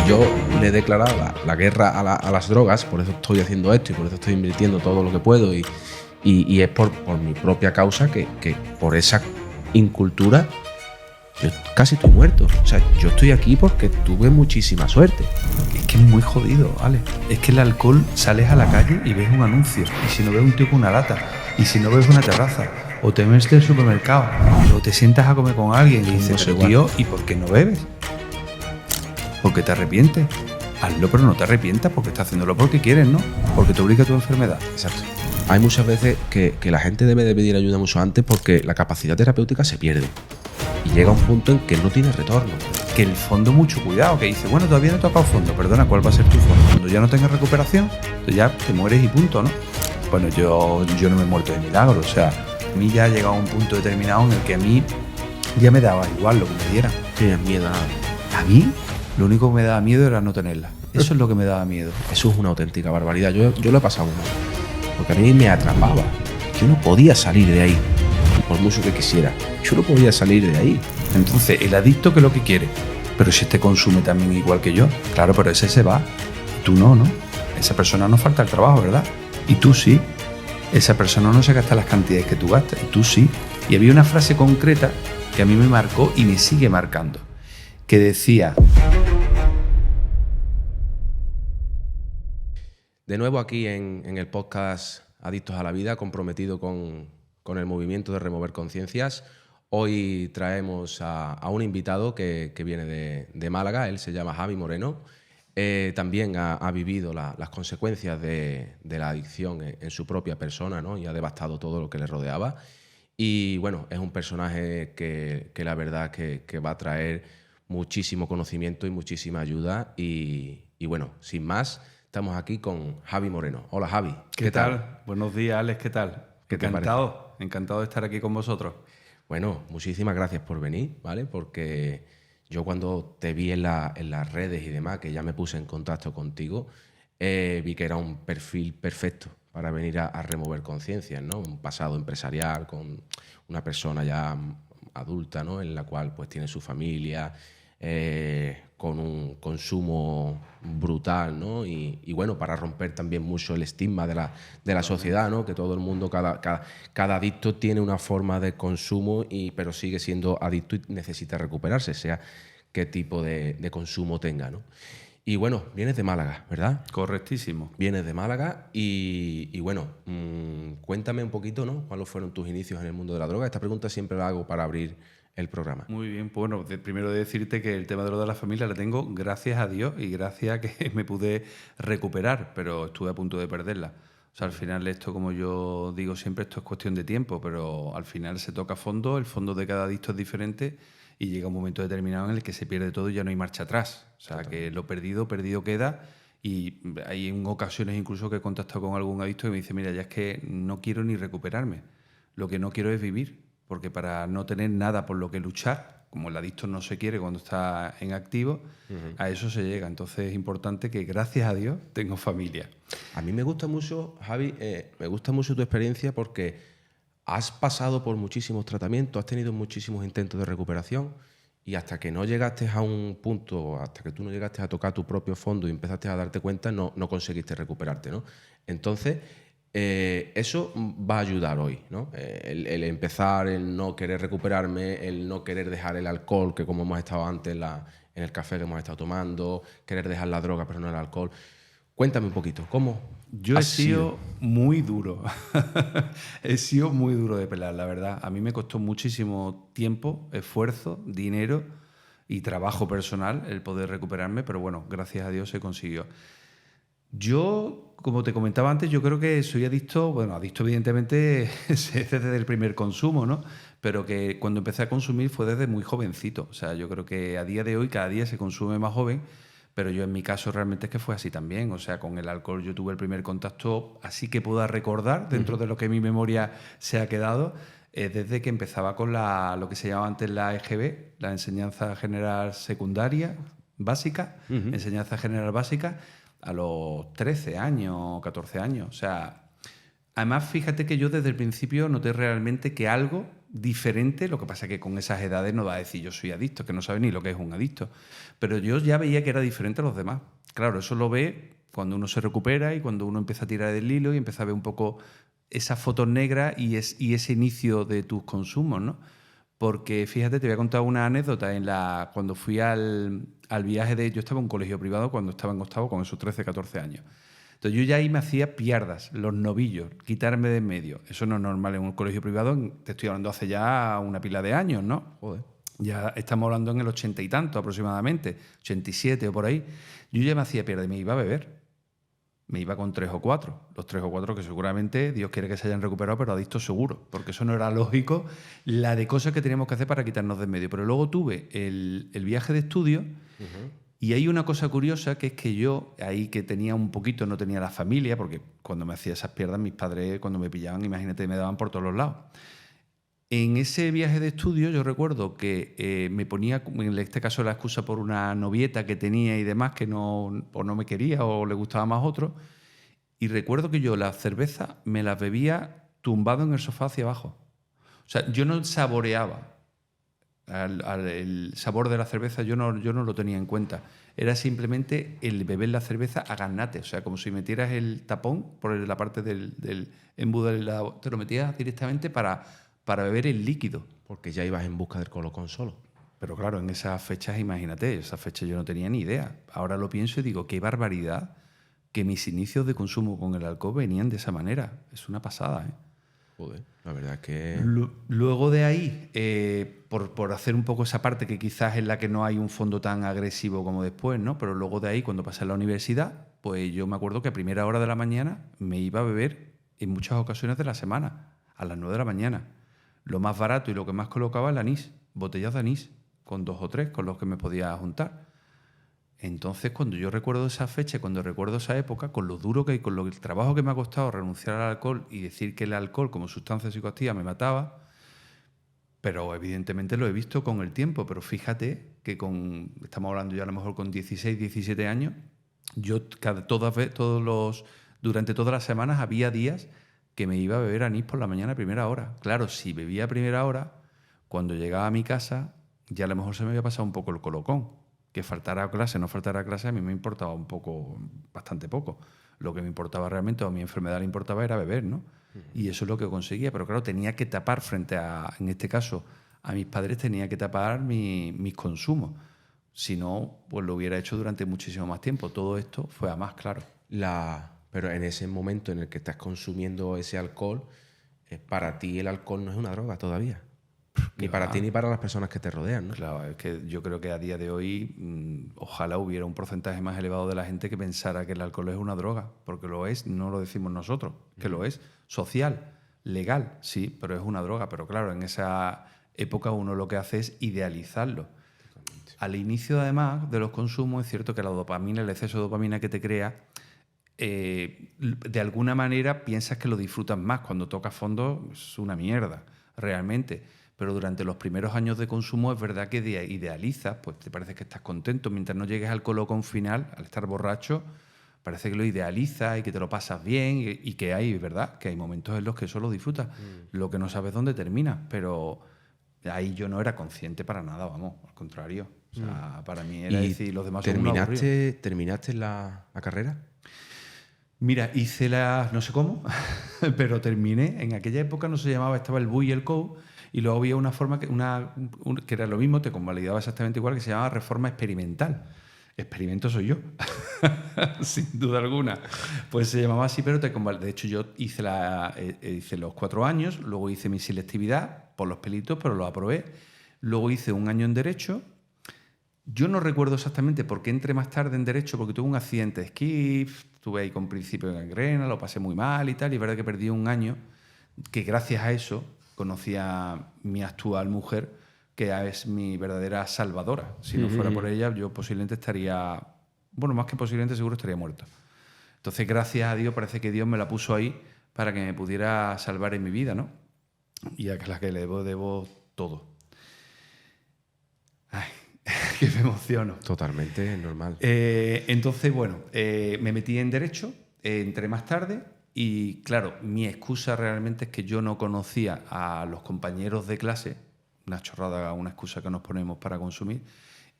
yo le he declarado la guerra a las drogas, por eso estoy haciendo esto y por eso estoy invirtiendo todo lo que puedo y es por mi propia causa que por esa incultura yo casi estoy muerto. O sea, yo estoy aquí porque tuve muchísima suerte. Es que es muy jodido, ¿vale? Es que el alcohol, sales a la calle y ves un anuncio, y si no ves un tío con una lata, y si no ves una terraza, o te metes en el supermercado, o te sientas a comer con alguien y dices, pero tío, ¿y por qué no bebes? Porque te arrepientes. Hazlo, pero no te arrepientas porque estás haciéndolo porque quieres, ¿no? Porque te obliga a tu enfermedad. Exacto. Hay muchas veces que la gente debe de pedir ayuda mucho antes porque la capacidad terapéutica se pierde. Y llega un punto en que no tiene retorno. Que el fondo, mucho cuidado, que dice, bueno, todavía no he tocado fondo, perdona, ¿cuál va a ser tu fondo? Cuando ya no tengas recuperación, pues ya te mueres y punto, ¿no? Bueno, yo no me he muerto de milagro, o sea, a mí ya ha llegado a un punto determinado en el que a mí ya me daba igual lo que me dieran. Tienes miedo a... A mí, lo único que me daba miedo era no tenerla. Eso es lo que me daba miedo. Eso es una auténtica barbaridad. Yo lo he pasado mal. Porque a mí me atrapaba. Yo no podía salir de ahí. Por mucho que quisiera. Yo no podía salir de ahí. Entonces, el adicto, ¿qué es lo que quiere? Pero si este consume también igual que yo. Claro, pero ese se va. Tú no, ¿no? Esa persona no falta el trabajo, ¿verdad? Y tú sí. Esa persona no se gasta las cantidades que tú gastas. Y tú sí. Y había una frase concreta que a mí me marcó y me sigue marcando. Que decía... De nuevo aquí en el podcast Adictos a la Vida, comprometido con el movimiento de remover conciencias. Hoy traemos a un invitado que viene de Málaga. Él se llama Javi Moreno. También ha vivido las consecuencias de la adicción en su propia persona, ¿no? Y ha devastado todo lo que le rodeaba. Y bueno, es un personaje que la verdad que va a traer muchísimo conocimiento y muchísima ayuda. Y bueno, sin más, estamos aquí con Javi Moreno. Hola, Javi. ¿Qué tal? Buenos días, Alex. ¿Qué tal? ¿Qué te Encantado. Encantado de estar aquí con vosotros. Bueno, muchísimas gracias por venir, ¿vale? Porque yo cuando te vi en las redes y demás, que ya me puse en contacto contigo, vi que era un perfil perfecto para venir a remover conciencias, ¿no? Un pasado empresarial con una persona ya adulta, ¿no? En la cual pues tiene su familia, con un consumo brutal, ¿no? Y bueno, para romper también mucho el estigma de la sociedad, ¿no? Que todo el mundo, cada adicto tiene una forma de consumo, pero sigue siendo adicto y necesita recuperarse, sea qué tipo de consumo tenga, ¿no? Y bueno, vienes de Málaga, ¿verdad? Correctísimo. Vienes de Málaga y bueno, cuéntame un poquito, ¿no? ¿Cuáles fueron tus inicios en el mundo de la droga? Esta pregunta siempre la hago para abrir el programa. Muy bien, pues bueno, primero de decirte que el tema de lo de la familia la tengo gracias a Dios y gracias a que me pude recuperar, pero estuve a punto de perderla. O sea, al final esto, como yo digo siempre, esto es cuestión de tiempo, pero al final se toca a fondo, el fondo de cada adicto es diferente y llega un momento determinado en el que se pierde todo y ya no hay marcha atrás. O sea, que lo perdido, perdido queda. Y hay en ocasiones incluso que he contactado con algún adicto que me dice, mira, ya es que no quiero ni recuperarme, lo que no quiero es vivir. Porque para no tener nada por lo que luchar, como el adicto no se quiere cuando está en activo, a eso se llega. Entonces es importante que, gracias a Dios, tengo familia. A mí me gusta mucho, Javi, me gusta mucho tu experiencia porque has pasado por muchísimos tratamientos, has tenido muchísimos intentos de recuperación y hasta que no llegaste a un punto, hasta que tú no llegaste a tocar tu propio fondo y empezaste a darte cuenta, no conseguiste recuperarte, ¿no? Entonces... eso va a ayudar hoy, ¿no? El empezar, el no querer recuperarme, el no querer dejar el alcohol, que como hemos estado antes en el café que hemos estado tomando, querer dejar la droga pero no el alcohol. Cuéntame un poquito, ¿cómo? Yo he sido muy duro. He sido muy duro de pelar, la verdad. A mí me costó muchísimo tiempo, esfuerzo, dinero y trabajo personal el poder recuperarme, pero bueno, gracias a Dios se consiguió. Yo, como te comentaba antes, yo creo que soy adicto, bueno, adicto evidentemente es desde el primer consumo, ¿no? Pero que cuando empecé a consumir fue desde muy jovencito. O sea, yo creo que a día de hoy cada día se consume más joven, pero yo en mi caso realmente es que fue así también. O sea, con el alcohol yo tuve el primer contacto, así que pueda recordar, dentro de lo que mi memoria se ha quedado, desde que empezaba con lo que se llamaba antes la EGB, la Enseñanza General Secundaria Básica, Enseñanza General Básica, a los 13 años, 14 años. O sea, además, fíjate que yo desde el principio noté realmente que algo diferente, lo que pasa es que con esas edades no va a decir yo soy adicto, que no sabe ni lo que es un adicto. Pero yo ya veía que era diferente a los demás. Claro, eso lo ve cuando uno se recupera y cuando uno empieza a tirar del hilo y empieza a ver un poco esas fotos negras y ese inicio de tus consumos, ¿no? Porque fíjate, te voy a contar una anécdota. Cuando fui al viaje yo estaba en un colegio privado cuando estaba en octavo, con esos 13, 14 años. Entonces yo ya ahí me hacía piardas, los novillos, quitarme de en medio. Eso no es normal en un colegio privado, te estoy hablando hace ya una pila de años, ¿no? Joder. Ya estamos hablando en el 80 y tanto aproximadamente, 87 o por ahí. Yo ya me hacía piardas y me iba a beber. Me iba con 3 o 4. Los 3 o 4 que seguramente Dios quiere que se hayan recuperado, pero adictos seguro, porque eso no era lógico, la de cosas que teníamos que hacer para quitarnos de en medio. Pero luego tuve el viaje de estudio. Y hay una cosa curiosa, que es que yo, ahí que tenía un poquito, no tenía la familia, porque cuando me hacía esas pierdas, mis padres cuando me pillaban, imagínate, me daban por todos los lados. En ese viaje de estudio yo recuerdo que me ponía, en este caso la excusa por una novieta que tenía y demás, que no me quería o le gustaba más otro, y recuerdo que yo las cervezas me las bebía tumbado en el sofá hacia abajo. O sea, yo no saboreaba el sabor de la cerveza, yo no lo tenía en cuenta. Era simplemente el beber la cerveza a ganate, o sea, como si metieras el tapón por la parte del embudo del helado, te lo metías directamente para beber el líquido. Porque ya ibas en busca del colocón solo. Pero claro, en esas fechas, imagínate, esas fechas yo no tenía ni idea. Ahora lo pienso y digo, qué barbaridad que mis inicios de consumo con el alcohol venían de esa manera. Es una pasada, ¿eh? Joder, la verdad es que... Luego de ahí, por hacer un poco esa parte que quizás es la que no hay un fondo tan agresivo como después, ¿no? Pero luego de ahí, cuando pasé a la universidad, pues yo me acuerdo que a primera hora de la mañana me iba a beber en muchas ocasiones de la semana, a las 9 de la mañana. Lo más barato y lo que más colocaba el anís, botellas de anís, con 2 o 3 con los que me podía juntar. Entonces, cuando yo recuerdo esa fecha, cuando recuerdo esa época, con lo duro que hay, con el trabajo que me ha costado renunciar al alcohol y decir que el alcohol como sustancia psicoactiva me mataba, pero evidentemente lo he visto con el tiempo. Pero fíjate que estamos hablando ya a lo mejor con 16, 17 años, yo durante todas las semanas había días que me iba a beber anís por la mañana a primera hora. Claro, si bebía a primera hora, cuando llegaba a mi casa, ya a lo mejor se me había pasado un poco el colocón. Que faltara clase, no faltara clase, a mí me importaba bastante poco. Lo que me importaba realmente, o a mi enfermedad le importaba, era beber, ¿no? Y eso es lo que conseguía. Pero claro, tenía que tapar frente en este caso, a mis padres, tenía que tapar mis consumos. Si no, pues lo hubiera hecho durante muchísimo más tiempo. Todo esto fue a más, claro. Pero en ese momento en el que estás consumiendo ese alcohol, para ti el alcohol no es una droga todavía. Ni para ti ni para las personas que te rodean, ¿no? Claro, es que yo creo que a día de hoy ojalá hubiera un porcentaje más elevado de la gente que pensara que el alcohol es una droga, porque lo es, no lo decimos nosotros, que lo es, social, legal, sí, pero es una droga. Pero claro, en esa época uno lo que hace es idealizarlo. Totalmente. Al inicio, además, de los consumos, es cierto que la dopamina, el exceso de dopamina que te crea, de alguna manera piensas que lo disfrutas más. Cuando tocas fondo es una mierda, realmente. Pero durante los primeros años de consumo es verdad que idealizas, pues te parece que estás contento. Mientras no llegues al colocón final, al estar borracho, parece que lo idealizas y que te lo pasas bien y que hay, ¿verdad? Que hay momentos en los que eso lo disfrutas. Lo que no sabes dónde termina, pero ahí yo no era consciente para nada, vamos, al contrario. O sea, para mí era decir, los demás son unos aburridos. ¿Terminaste la carrera? Mira, hice no sé cómo, pero terminé. En aquella época no se llamaba, estaba el BUI y el COU, y luego había una forma que era lo mismo, te convalidaba exactamente igual, que se llamaba reforma experimental. Experimento soy yo, sin duda alguna. Pues se llamaba así, pero te convalidaba. De hecho, yo hice los 4 años, luego hice mi selectividad por los pelitos, pero lo aprobé. Luego hice un año en Derecho. Yo no recuerdo exactamente por qué entré más tarde en Derecho, porque tuve un accidente de esquí, estuve ahí con principio de gangrena, lo pasé muy mal y tal, y es verdad que perdí un año, que gracias a eso conocí a mi actual mujer, que es mi verdadera salvadora. Si no fuera por ella, yo posiblemente estaría, bueno, más que posiblemente, seguro estaría muerto. Entonces, gracias a Dios, parece que Dios me la puso ahí para que me pudiera salvar en mi vida, ¿no? Y a la que le debo todo. Ay, que me emociono. Totalmente normal. Entonces, bueno, me metí en Derecho, entré más tarde Y claro, mi excusa realmente es que yo no conocía a los compañeros de clase, una chorrada, una excusa que nos ponemos para consumir,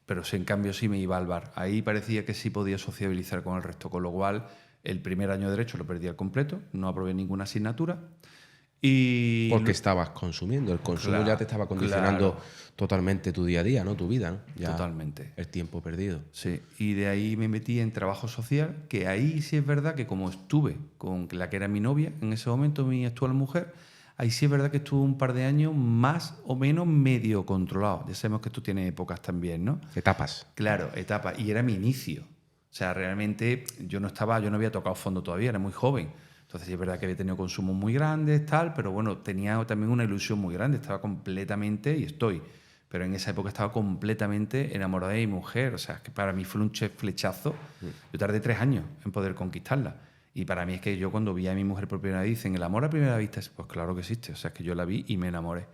pero sí, en cambio sí me iba al bar. Ahí parecía que sí podía sociabilizar con el resto, con lo cual el primer año de Derecho lo perdí al completo, no aprobé ninguna asignatura. Y Porque estabas consumiendo. El consumo ya te estaba condicionando claro, totalmente tu día a día, ¿no? Tu vida, ¿no? Ya totalmente. el tiempo perdido. Sí, y de ahí me metí en trabajo social, que ahí sí es verdad que como estuve con la que era mi novia, en ese momento mi actual mujer, ahí sí es verdad que estuve un par de años más o menos medio controlado. Ya sabemos que tú tienes épocas también, ¿no? Etapas. Claro, etapa. Y era mi inicio. O sea, realmente yo no había tocado fondo todavía, era muy joven. Entonces sí es verdad que había tenido consumos muy grandes, tal, pero bueno, tenía también una ilusión muy grande. Estaba completamente, y estoy, pero en esa época estaba completamente enamorada de mi mujer. O sea, que para mí fue un flechazo. Yo tardé 3 años en poder conquistarla. Y para mí es que yo cuando vi a mi mujer por primera vez, dicen, ¿el amor a primera vista? Pues claro que existe. O sea, es que yo la vi y me enamoré.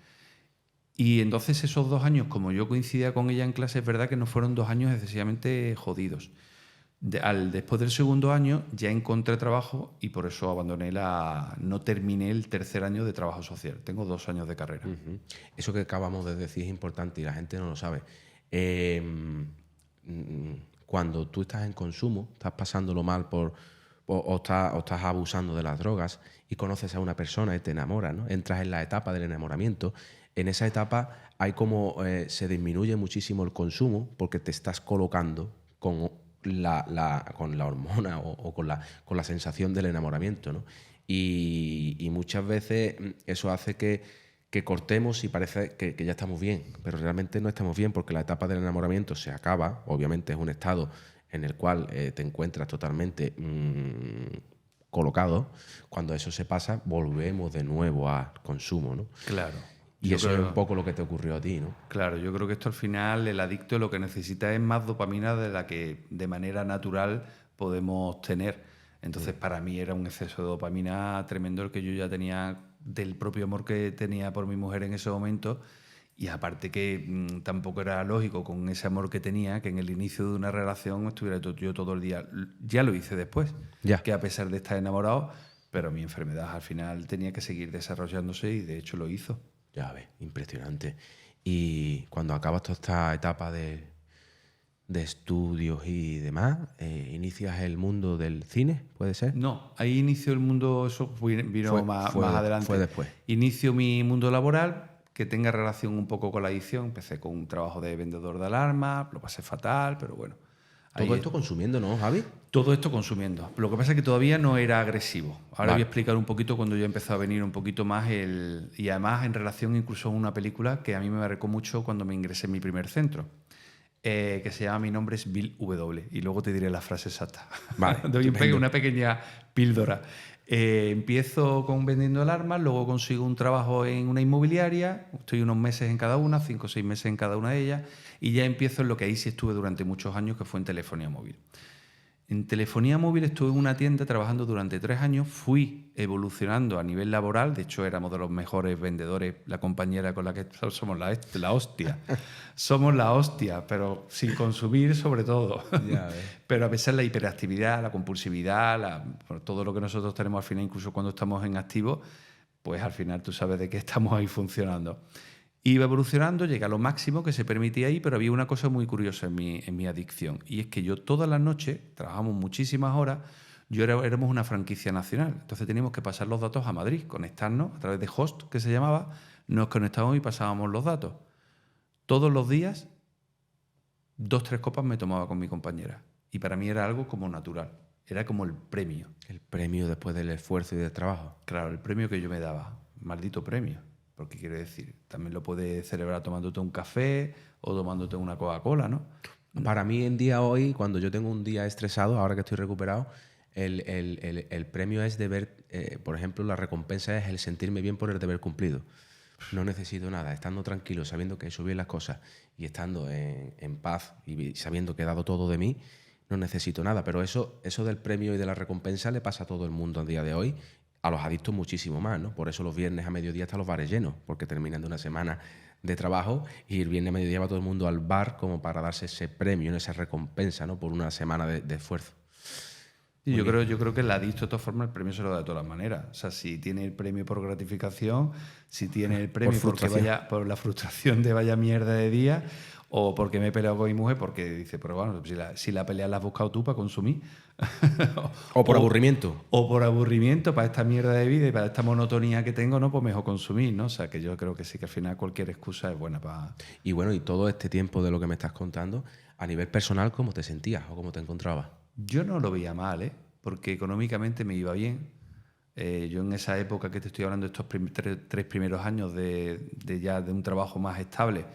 Y entonces esos 2 años, como yo coincidía con ella en clase, es verdad que no fueron 2 años excesivamente jodidos. Después del segundo año ya encontré trabajo y por eso no terminé el tercer año de trabajo social. Tengo 2 años de carrera. Eso que acabamos de decir es importante y la gente no lo sabe. Cuando tú estás en consumo, estás pasándolo mal o estás abusando de las drogas y conoces a una persona y te enamoras, ¿no? Entras en la etapa del enamoramiento. En esa etapa hay como se disminuye muchísimo el consumo porque te estás colocando con con la hormona o con la sensación del enamoramiento, ¿no? Y muchas veces eso hace que cortemos y parece que ya estamos bien, pero realmente no estamos bien porque la etapa del enamoramiento se acaba. Obviamente es un estado en el cual te encuentras totalmente colocado. Cuando eso se pasa, volvemos de nuevo al consumo, ¿no? Claro. Y eso es un poco lo que te ocurrió a ti, ¿no? Claro, yo creo que esto al final, el adicto lo que necesita es más dopamina de la que de manera natural podemos tener. Entonces, para mí era un exceso de dopamina tremendo el que yo ya tenía del propio amor que tenía por mi mujer en ese momento. Y aparte que tampoco era lógico con ese amor que tenía que en el inicio de una relación estuviera yo todo el día. Ya lo hice después, Ya. que a pesar de estar enamorado, pero mi enfermedad al final tenía que seguir desarrollándose y de hecho lo hizo. Ya ves, impresionante. Y cuando acabas toda esta etapa de estudios y demás, inicias el mundo del cine, ¿puede ser? No, ahí inicio el mundo, eso vino más adelante. Fue después. Inicio mi mundo laboral, que tenga relación un poco con la adicción. Empecé con un trabajo de vendedor de alarmas, lo pasé fatal, pero bueno. Todo esto consumiendo, ¿no, Javi? Todo esto consumiendo. Lo que pasa es que todavía no era agresivo. Ahora voy a explicar un poquito cuando ya empezó a venir un poquito más y además en relación incluso a una película que a mí me marcó mucho cuando me ingresé en mi primer centro. Que se llama Mi nombre es Bill W. Y luego te diré la frase exacta. Vale. Doy una pequeña píldora. Empiezo con vendiendo alarmas, luego consigo un trabajo en una inmobiliaria, estoy unos meses en cada una, 5 o 6 meses en cada una de ellas, y ya empiezo en lo que ahí sí estuve durante muchos años, que fue en telefonía móvil. En telefonía móvil estuve en una tienda trabajando durante 3 años, fui evolucionando a nivel laboral, de hecho éramos de los mejores vendedores, la compañera con la que somos la hostia. Somos la hostia, pero sin consumir sobre todo. Ya ves. Pero a pesar de la hiperactividad, la compulsividad, todo lo que nosotros tenemos al final, incluso cuando estamos en activo, pues al final tú sabes de qué estamos ahí funcionando. Iba evolucionando, llegué a lo máximo que se permitía ahí, pero había una cosa muy curiosa en mi adicción. Y es que yo todas las noches, trabajamos muchísimas horas, éramos una franquicia nacional. Entonces teníamos que pasar los datos a Madrid, conectarnos a través de host, que se llamaba, nos conectábamos y pasábamos los datos. Todos los días, 2 o 3 copas me tomaba con mi compañera. Y para mí era algo como natural. Era como el premio. El premio después del esfuerzo y del trabajo. Claro, el premio que yo me daba. Maldito premio. Porque quiere decir, también lo puedes celebrar tomándote un café o tomándote una Coca-Cola, ¿no? Para mí en día hoy, cuando yo tengo un día estresado, ahora que estoy recuperado, el premio es deber, por ejemplo, la recompensa es el sentirme bien por el deber cumplido. No necesito nada, estando tranquilo, sabiendo que he hecho bien las cosas y estando en paz y sabiendo que he dado todo de mí, no necesito nada. Pero eso del premio y de la recompensa le pasa a todo el mundo a día de hoy. A los adictos muchísimo más, ¿no? Por eso los viernes a mediodía están los bares llenos, porque terminan de una semana de trabajo y el viernes a mediodía va todo el mundo al bar como para darse ese premio, esa recompensa, ¿no? Por una semana de esfuerzo. Y yo creo que el adicto, de todas formas, el premio se lo da de todas las maneras. O sea, si tiene el premio por gratificación, si tiene el premio por la frustración de vaya mierda de día, o porque me he peleado con mi mujer, porque dice, pero bueno, si la pelea la has buscado tú para consumir. O por aburrimiento. O por aburrimiento, para esta mierda de vida y para esta monotonía que tengo, ¿no? Pues mejor consumir, ¿no? O sea, que yo creo que sí, que al final cualquier excusa es buena para... Y bueno, y todo este tiempo de lo que me estás contando, a nivel personal, ¿cómo te sentías o cómo te encontrabas? Yo no lo veía mal, ¿eh? Porque económicamente me iba bien. Yo en esa época que te estoy hablando, estos tres primeros años ya de un trabajo más estable,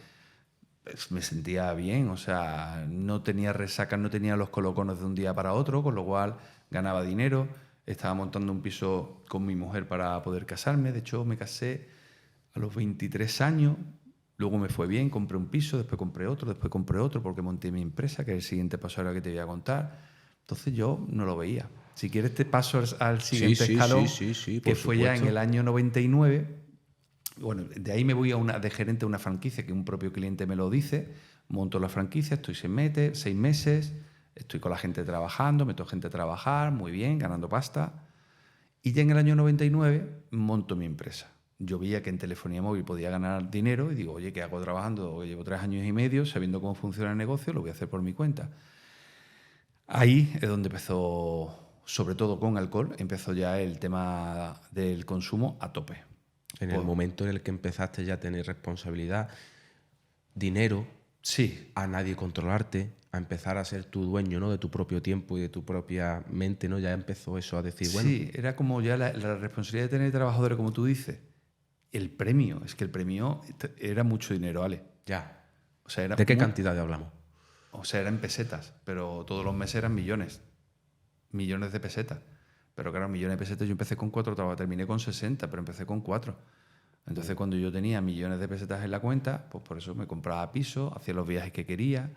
pues me sentía bien, o sea, no tenía resacas, no tenía los colocones de un día para otro, con lo cual ganaba dinero. Estaba montando un piso con mi mujer para poder casarme. De hecho, me casé a los 23 años. Luego me fue bien, compré un piso, después compré otro, porque monté mi empresa, que el siguiente paso era que te voy a contar. Entonces yo no lo veía. Si quieres te paso al siguiente escalón, que fue ya en el año 99. Bueno, de ahí me voy de gerente a una franquicia, que un propio cliente me lo dice. Monto la franquicia, estoy 6 meses, estoy con la gente trabajando, meto gente a trabajar, muy bien, ganando pasta. Y ya en el año 99 monto mi empresa. Yo veía que en telefonía móvil podía ganar dinero y digo, oye, ¿qué hago trabajando? Llevo 3 años y medio sabiendo cómo funciona el negocio, lo voy a hacer por mi cuenta. Ahí es donde empezó, sobre todo con alcohol, empezó ya el tema del consumo a tope. En el momento en el que empezaste ya a tener responsabilidad, dinero, sí, a nadie controlarte, a empezar a ser tu dueño, ¿no? De tu propio tiempo y de tu propia mente, ¿no? Ya empezó eso a decir, bueno... Sí, era como ya la responsabilidad de tener trabajadores, como tú dices. El premio, es que el premio era mucho dinero, Ale. Ya. O sea, era ¿De qué cantidad hablamos? O sea, eran pesetas, pero todos los meses eran millones. Millones de pesetas. Pero claro, millones de pesetas, yo empecé con 4, terminé con 60, pero empecé con 4. Entonces, cuando yo tenía millones de pesetas en la cuenta, pues por eso me compraba piso, hacía los viajes que quería.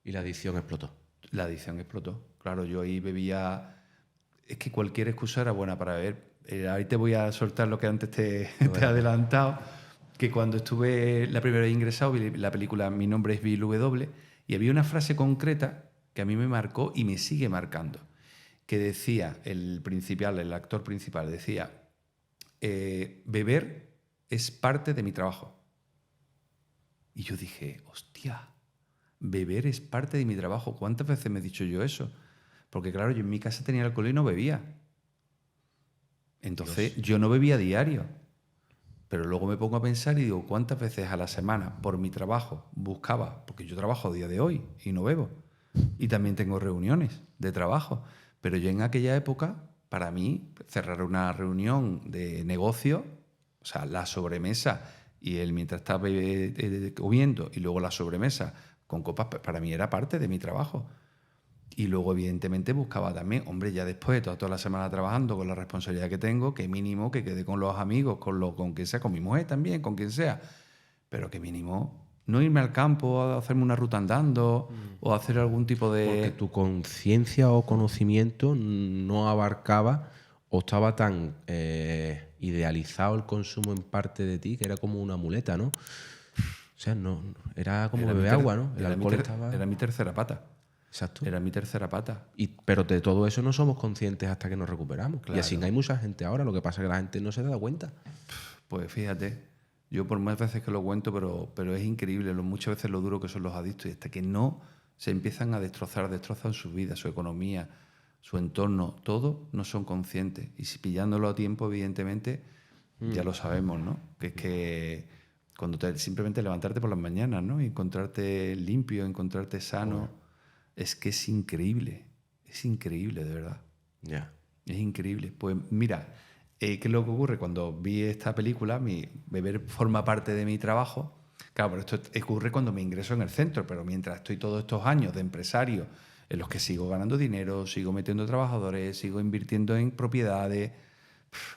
Y la adicción explotó. La adicción explotó. Claro, yo ahí bebía... Es que cualquier excusa era buena para beber. Ahí te voy a soltar lo que antes te he adelantado, que cuando estuve la primera vez ingresado, vi la película Mi nombre es Bill W, y había una frase concreta que a mí me marcó y me sigue marcando, que decía, el actor principal, decía, beber es parte de mi trabajo. Y yo dije, hostia, beber es parte de mi trabajo. ¿Cuántas veces me he dicho yo eso? Porque claro, yo en mi casa tenía alcohol y no bebía. Entonces, yo no bebía diario. Pero luego me pongo a pensar y digo, ¿cuántas veces a la semana por mi trabajo buscaba? Porque yo trabajo a día de hoy y no bebo. Y también tengo reuniones de trabajo. Pero yo en aquella época, para mí, cerrar una reunión de negocio, o sea, la sobremesa y el mientras estaba comiendo y luego la sobremesa con copas, para mí era parte de mi trabajo. Y luego, evidentemente, buscaba también, hombre, ya después de toda la semana trabajando con la responsabilidad que tengo, que mínimo que quede con los amigos, con quien sea, con mi mujer también, con quien sea, pero que mínimo no irme al campo a hacerme una ruta andando o hacer algún tipo de... Porque tu conciencia o conocimiento no abarcaba o estaba tan idealizado el consumo en parte de ti que era como una muleta, ¿no? O sea, no, era como beber agua, ¿no? El alcohol estaba... Era mi tercera pata. Exacto. Era mi tercera pata. Pero de todo eso no somos conscientes hasta que nos recuperamos. Claro. Y así hay mucha gente ahora, lo que pasa es que la gente no se da cuenta. Pues fíjate, yo por más veces que lo cuento, pero es increíble muchas veces lo duro que son los adictos y hasta que no se empiezan a destrozan su vida, su economía, su entorno, todo, no son conscientes. Y si pillándolo a tiempo, evidentemente, ya lo sabemos, ¿no? Que es que cuando simplemente levantarte por las mañanas, ¿no? Y encontrarte limpio, encontrarte sano... Es que es increíble, de verdad. Ya. Es increíble. Pues mira, ¿qué es lo que ocurre? Cuando vi esta película, beber forma parte de mi trabajo. Claro, pero esto ocurre cuando me ingreso en el centro, pero mientras estoy todos estos años de empresario en los que sigo ganando dinero, sigo metiendo trabajadores, sigo invirtiendo en propiedades,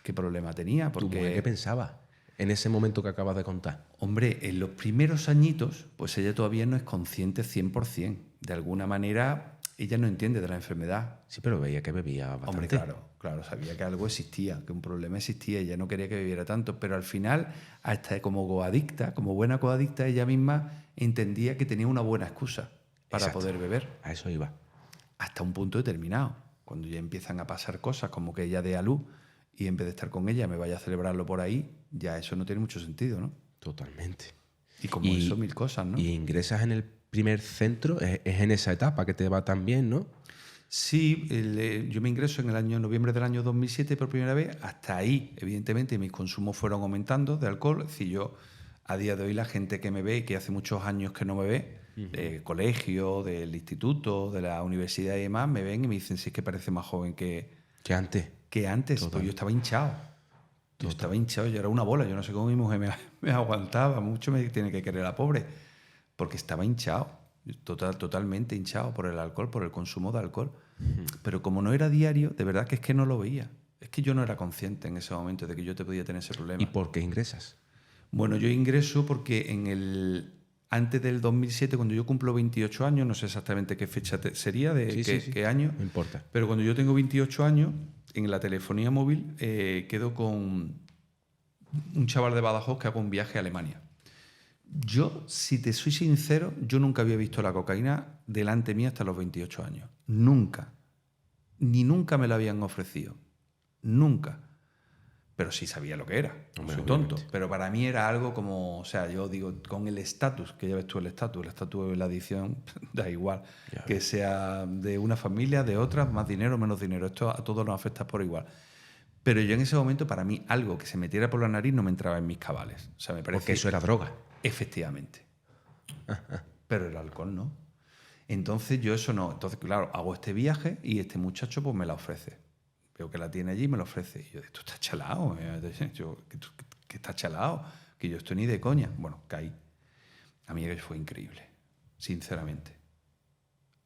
¿qué problema tenía? ¿Tu mujer qué pensaba en ese momento que acabas de contar? Hombre, en los primeros añitos, pues ella todavía no es consciente 100%. De alguna manera, ella no entiende de la enfermedad. Sí, pero veía que bebía bastante. Hombre, claro, sabía que algo existía, que un problema existía, ella no quería que bebiera tanto, pero al final, hasta como coadicta, como buena coadicta, ella misma entendía que tenía una buena excusa para poder beber. A eso iba. Hasta un punto determinado. Cuando ya empiezan a pasar cosas como que ella dé a luz y en vez de estar con ella me vaya a celebrarlo por ahí, ya eso no tiene mucho sentido, ¿no? Totalmente. Y como eso, mil cosas, ¿no? Y ingresas en el primer centro, es en esa etapa que te va tan bien, ¿no? Sí, yo me ingreso en el año noviembre del año 2007 por primera vez. Hasta ahí, evidentemente, mis consumos fueron aumentando de alcohol. Es decir, yo, a día de hoy, la gente que me ve y que hace muchos años que no me ve, del colegio, del instituto, de la universidad y demás, me ven y me dicen, sí, es que parece más joven Que antes. que antes. Total. Pues yo estaba hinchado. Yo estaba hinchado, yo era una bola. Yo no sé cómo mi mujer me aguantaba. Mucho me tiene que querer la pobre. Porque estaba hinchado. Totalmente hinchado por el alcohol, por el consumo de alcohol. Pero como no era diario, de verdad que es que no lo veía. Es que yo no era consciente en ese momento de que yo te podía tener ese problema. ¿Y por qué ingresas? Bueno, yo ingreso porque antes del 2007, cuando yo cumplo 28 años, no sé exactamente qué fecha sería, qué año, no importa. pero cuando yo tengo 28 años, en la telefonía móvil quedo con un chaval de Badajoz que hago un viaje a Alemania. Yo, si te soy sincero, yo nunca había visto la cocaína delante mía hasta los 28 años. Nunca. Ni nunca me la habían ofrecido. Nunca. Pero sí sabía lo que era. No soy tonto. Pero para mí era algo como, o sea, yo digo, con el estatus, que ya ves tú el estatus de la adicción, da igual. Ya que sea de una familia, de otra, más dinero, menos dinero. Esto a todos nos afecta por igual. Pero yo en ese momento, para mí, algo que se metiera por la nariz no me entraba en mis cabales. O sea, me parece. Porque eso era droga. Efectivamente. Pero el alcohol no. Entonces yo eso no. Entonces, claro, hago este viaje y este muchacho pues me la ofrece. Veo que la tiene allí y me la ofrece. Y yo, esto está chalado. Que está chalado. Que yo estoy ni de coña. Bueno, caí. A mí fue increíble. Sinceramente.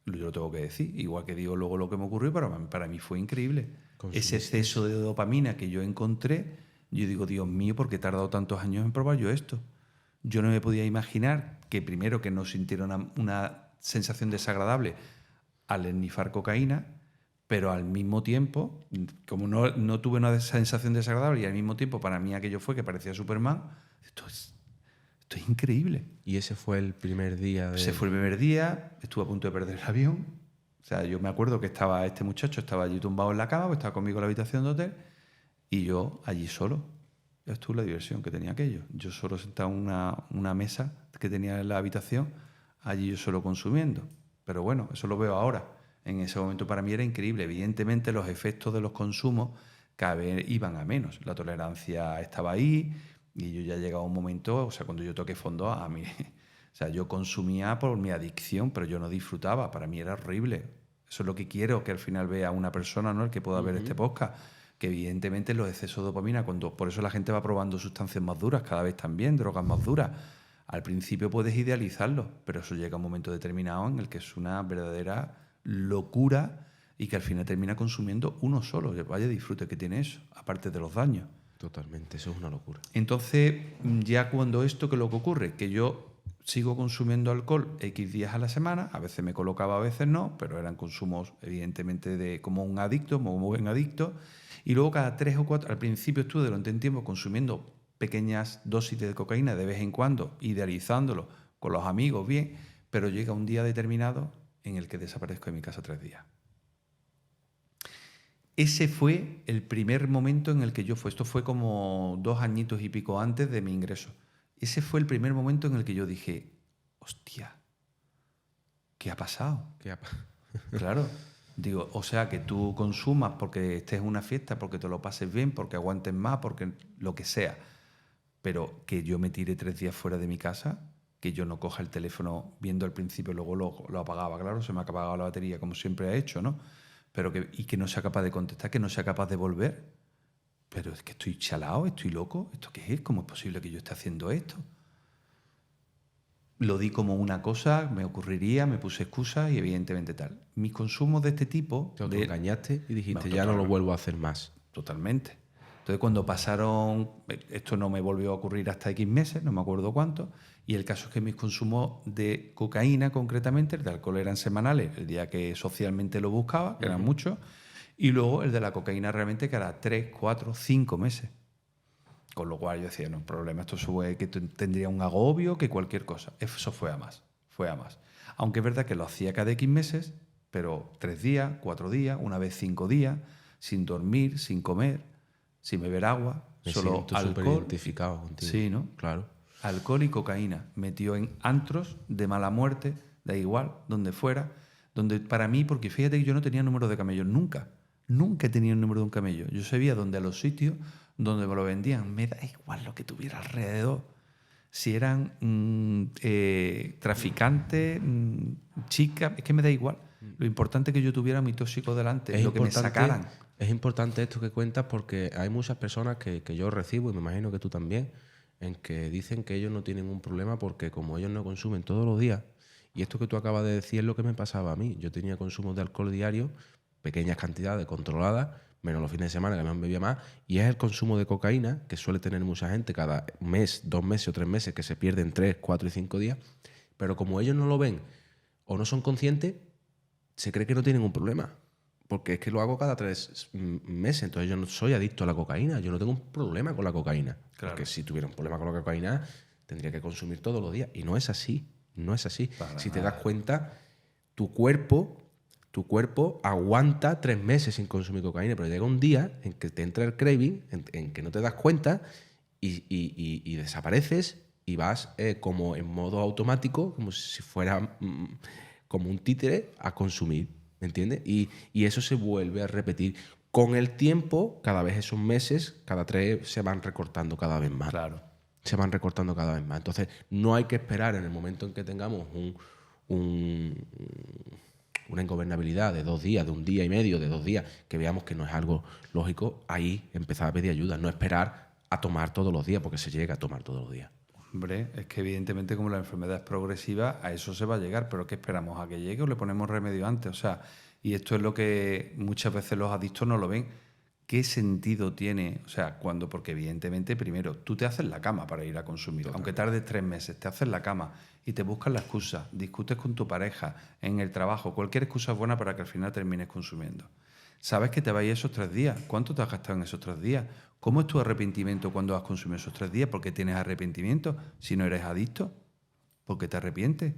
Yo lo tengo que decir. Igual que digo luego lo que me ocurrió, para mí fue increíble. Ese exceso de dopamina que yo encontré, yo digo, Dios mío, ¿por qué he tardado tantos años en probar yo esto? Yo no me podía imaginar que primero que no sintiera una sensación desagradable al esnifar cocaína, pero al mismo tiempo, como no tuve una sensación desagradable y al mismo tiempo para mí aquello fue que parecía Superman, esto es increíble. ¿Y ese fue el primer día? Ese fue el primer día, estuve a punto de perder el avión. O sea, yo me acuerdo que estaba este muchacho, estaba allí tumbado en la cama, pues estaba conmigo en la habitación de hotel y yo allí solo. Ya estuvo la diversión que tenía aquello. Yo solo sentado en una mesa que tenía en la habitación, allí yo solo consumiendo. Pero bueno, eso lo veo ahora. En ese momento para mí era increíble. Evidentemente los efectos de los consumos cada vez iban a menos. La tolerancia estaba ahí y yo ya llegaba a un momento, o sea, cuando yo toqué fondo, a mí, o sea, yo consumía por mi adicción, pero yo no disfrutaba. Para mí era horrible. Eso es lo que quiero que al final vea una persona, ¿no? El que pueda ver este podcast. Que evidentemente los excesos de dopamina, por eso la gente va probando sustancias más duras, cada vez también, drogas más duras. Al principio puedes idealizarlo, pero eso llega a un momento determinado en el que es una verdadera locura y que al final termina consumiendo uno solo. Vaya disfrute que tiene eso, aparte de los daños. Totalmente, eso es una locura. Entonces, ya cuando esto, ¿qué es lo que ocurre? Que yo sigo consumiendo alcohol X días a la semana, a veces me colocaba, a veces no, pero eran consumos evidentemente como un adicto, como un buen adicto. Y luego cada 3 o 4, al principio estuve durante un tiempo consumiendo pequeñas dosis de cocaína de vez en cuando, idealizándolo con los amigos, bien, pero llega un día determinado en el que desaparezco de mi casa 3 días. Ese fue el primer momento en el que esto fue como 2 añitos y pico antes de mi ingreso. Ese fue el primer momento en el que yo dije, hostia, ¿qué ha pasado? Claro. Digo, o sea, que tú consumas porque estés en una fiesta, porque te lo pases bien, porque aguantes más, porque lo que sea. Pero que yo me tire 3 días fuera de mi casa, que yo no coja el teléfono viendo al principio, luego lo apagaba, claro, se me ha acabado la batería como siempre ha hecho, ¿no? Y que no sea capaz de contestar, que no sea capaz de volver. Pero es que estoy chalado, estoy loco. ¿Esto qué es? ¿Cómo es posible que yo esté haciendo esto? Lo di como una cosa, me ocurriría, me puse excusas y evidentemente tal. Mis consumos de este tipo... Te engañaste y dijiste, ya no lo vuelvo a hacer más. Totalmente. Entonces cuando pasaron... Esto no me volvió a ocurrir hasta X meses, no me acuerdo cuánto, y el caso es que mis consumos de cocaína concretamente, el de alcohol eran semanales, el día que socialmente lo buscaba, que eran muchos, y luego el de la cocaína realmente que era 3, 4, 5 meses. Con lo cual yo decía, no, problema, esto sube, que tendría un agobio, que cualquier cosa. Eso fue a más, fue a más. Aunque es verdad que lo hacía cada X meses, pero 3 días, 4 días, una vez 5 días, sin dormir, sin comer, sin beber agua, Me solo siento súper alcohol. identificado contigo. Sí, ¿no? Claro. Alcohol y cocaína, metido en antros de mala muerte, da igual, donde fuera, donde para mí, porque fíjate que yo no tenía número de camellos nunca, nunca he tenido el número de un camello. Yo sabía dónde a los sitios donde me lo vendían, me da igual lo que tuviera alrededor. Si eran traficantes, chicas, es que me da igual. Lo importante es que yo tuviera mi tóxico delante, lo que me sacaran. Es importante esto que cuentas porque hay muchas personas que yo recibo, y me imagino que tú también, en que dicen que ellos no tienen un problema porque como ellos no consumen todos los días, y esto que tú acabas de decir es lo que me pasaba a mí. Yo tenía consumos de alcohol diario, pequeñas cantidades controladas, menos los fines de semana que me bebía más, y es el consumo de cocaína, que suele tener mucha gente cada mes, 2 meses o 3 meses, que se pierden 3, 4 y 5 días, pero como ellos no lo ven o no son conscientes, se cree que no tienen un problema. Porque es que lo hago cada 3 meses, entonces yo no soy adicto a la cocaína, yo no tengo un problema con la cocaína. Claro. Porque si tuviera un problema con la cocaína, tendría que consumir todos los días. Y no es así, no es así. Si te das cuenta, tu cuerpo aguanta 3 meses sin consumir cocaína, pero llega un día en que te entra el craving, en que no te das cuenta y desapareces y vas como en modo automático, como si fuera como un títere a consumir. ¿Me entiendes? Y eso se vuelve a repetir. Con el tiempo, cada vez esos meses, cada 3, se van recortando cada vez más. Claro. Se van recortando cada vez más. Entonces, no hay que esperar en el momento en que tengamos una ingobernabilidad de 2 días, de 1 día y medio, de 2 días, que veamos que no es algo lógico, ahí empezar a pedir ayuda. No esperar a tomar todos los días, porque se llega a tomar todos los días. Hombre, es que evidentemente como la enfermedad es progresiva, a eso se va a llegar, pero ¿qué esperamos? ¿A que llegue o le ponemos remedio antes? O sea, y esto es lo que muchas veces los adictos no lo ven. ¿Qué sentido tiene? O sea, porque evidentemente primero tú te haces la cama para ir a consumir, aunque tardes 3 meses, te haces la cama y te buscas la excusa, discutes con tu pareja, en el trabajo, cualquier excusa es buena para que al final termines consumiendo. Sabes que te vas a ir esos 3 días. ¿Cuánto te has gastado en esos 3 días? ¿Cómo es tu arrepentimiento cuando has consumido esos 3 días? ¿Por qué tienes arrepentimiento si no eres adicto? ¿Por qué te arrepientes?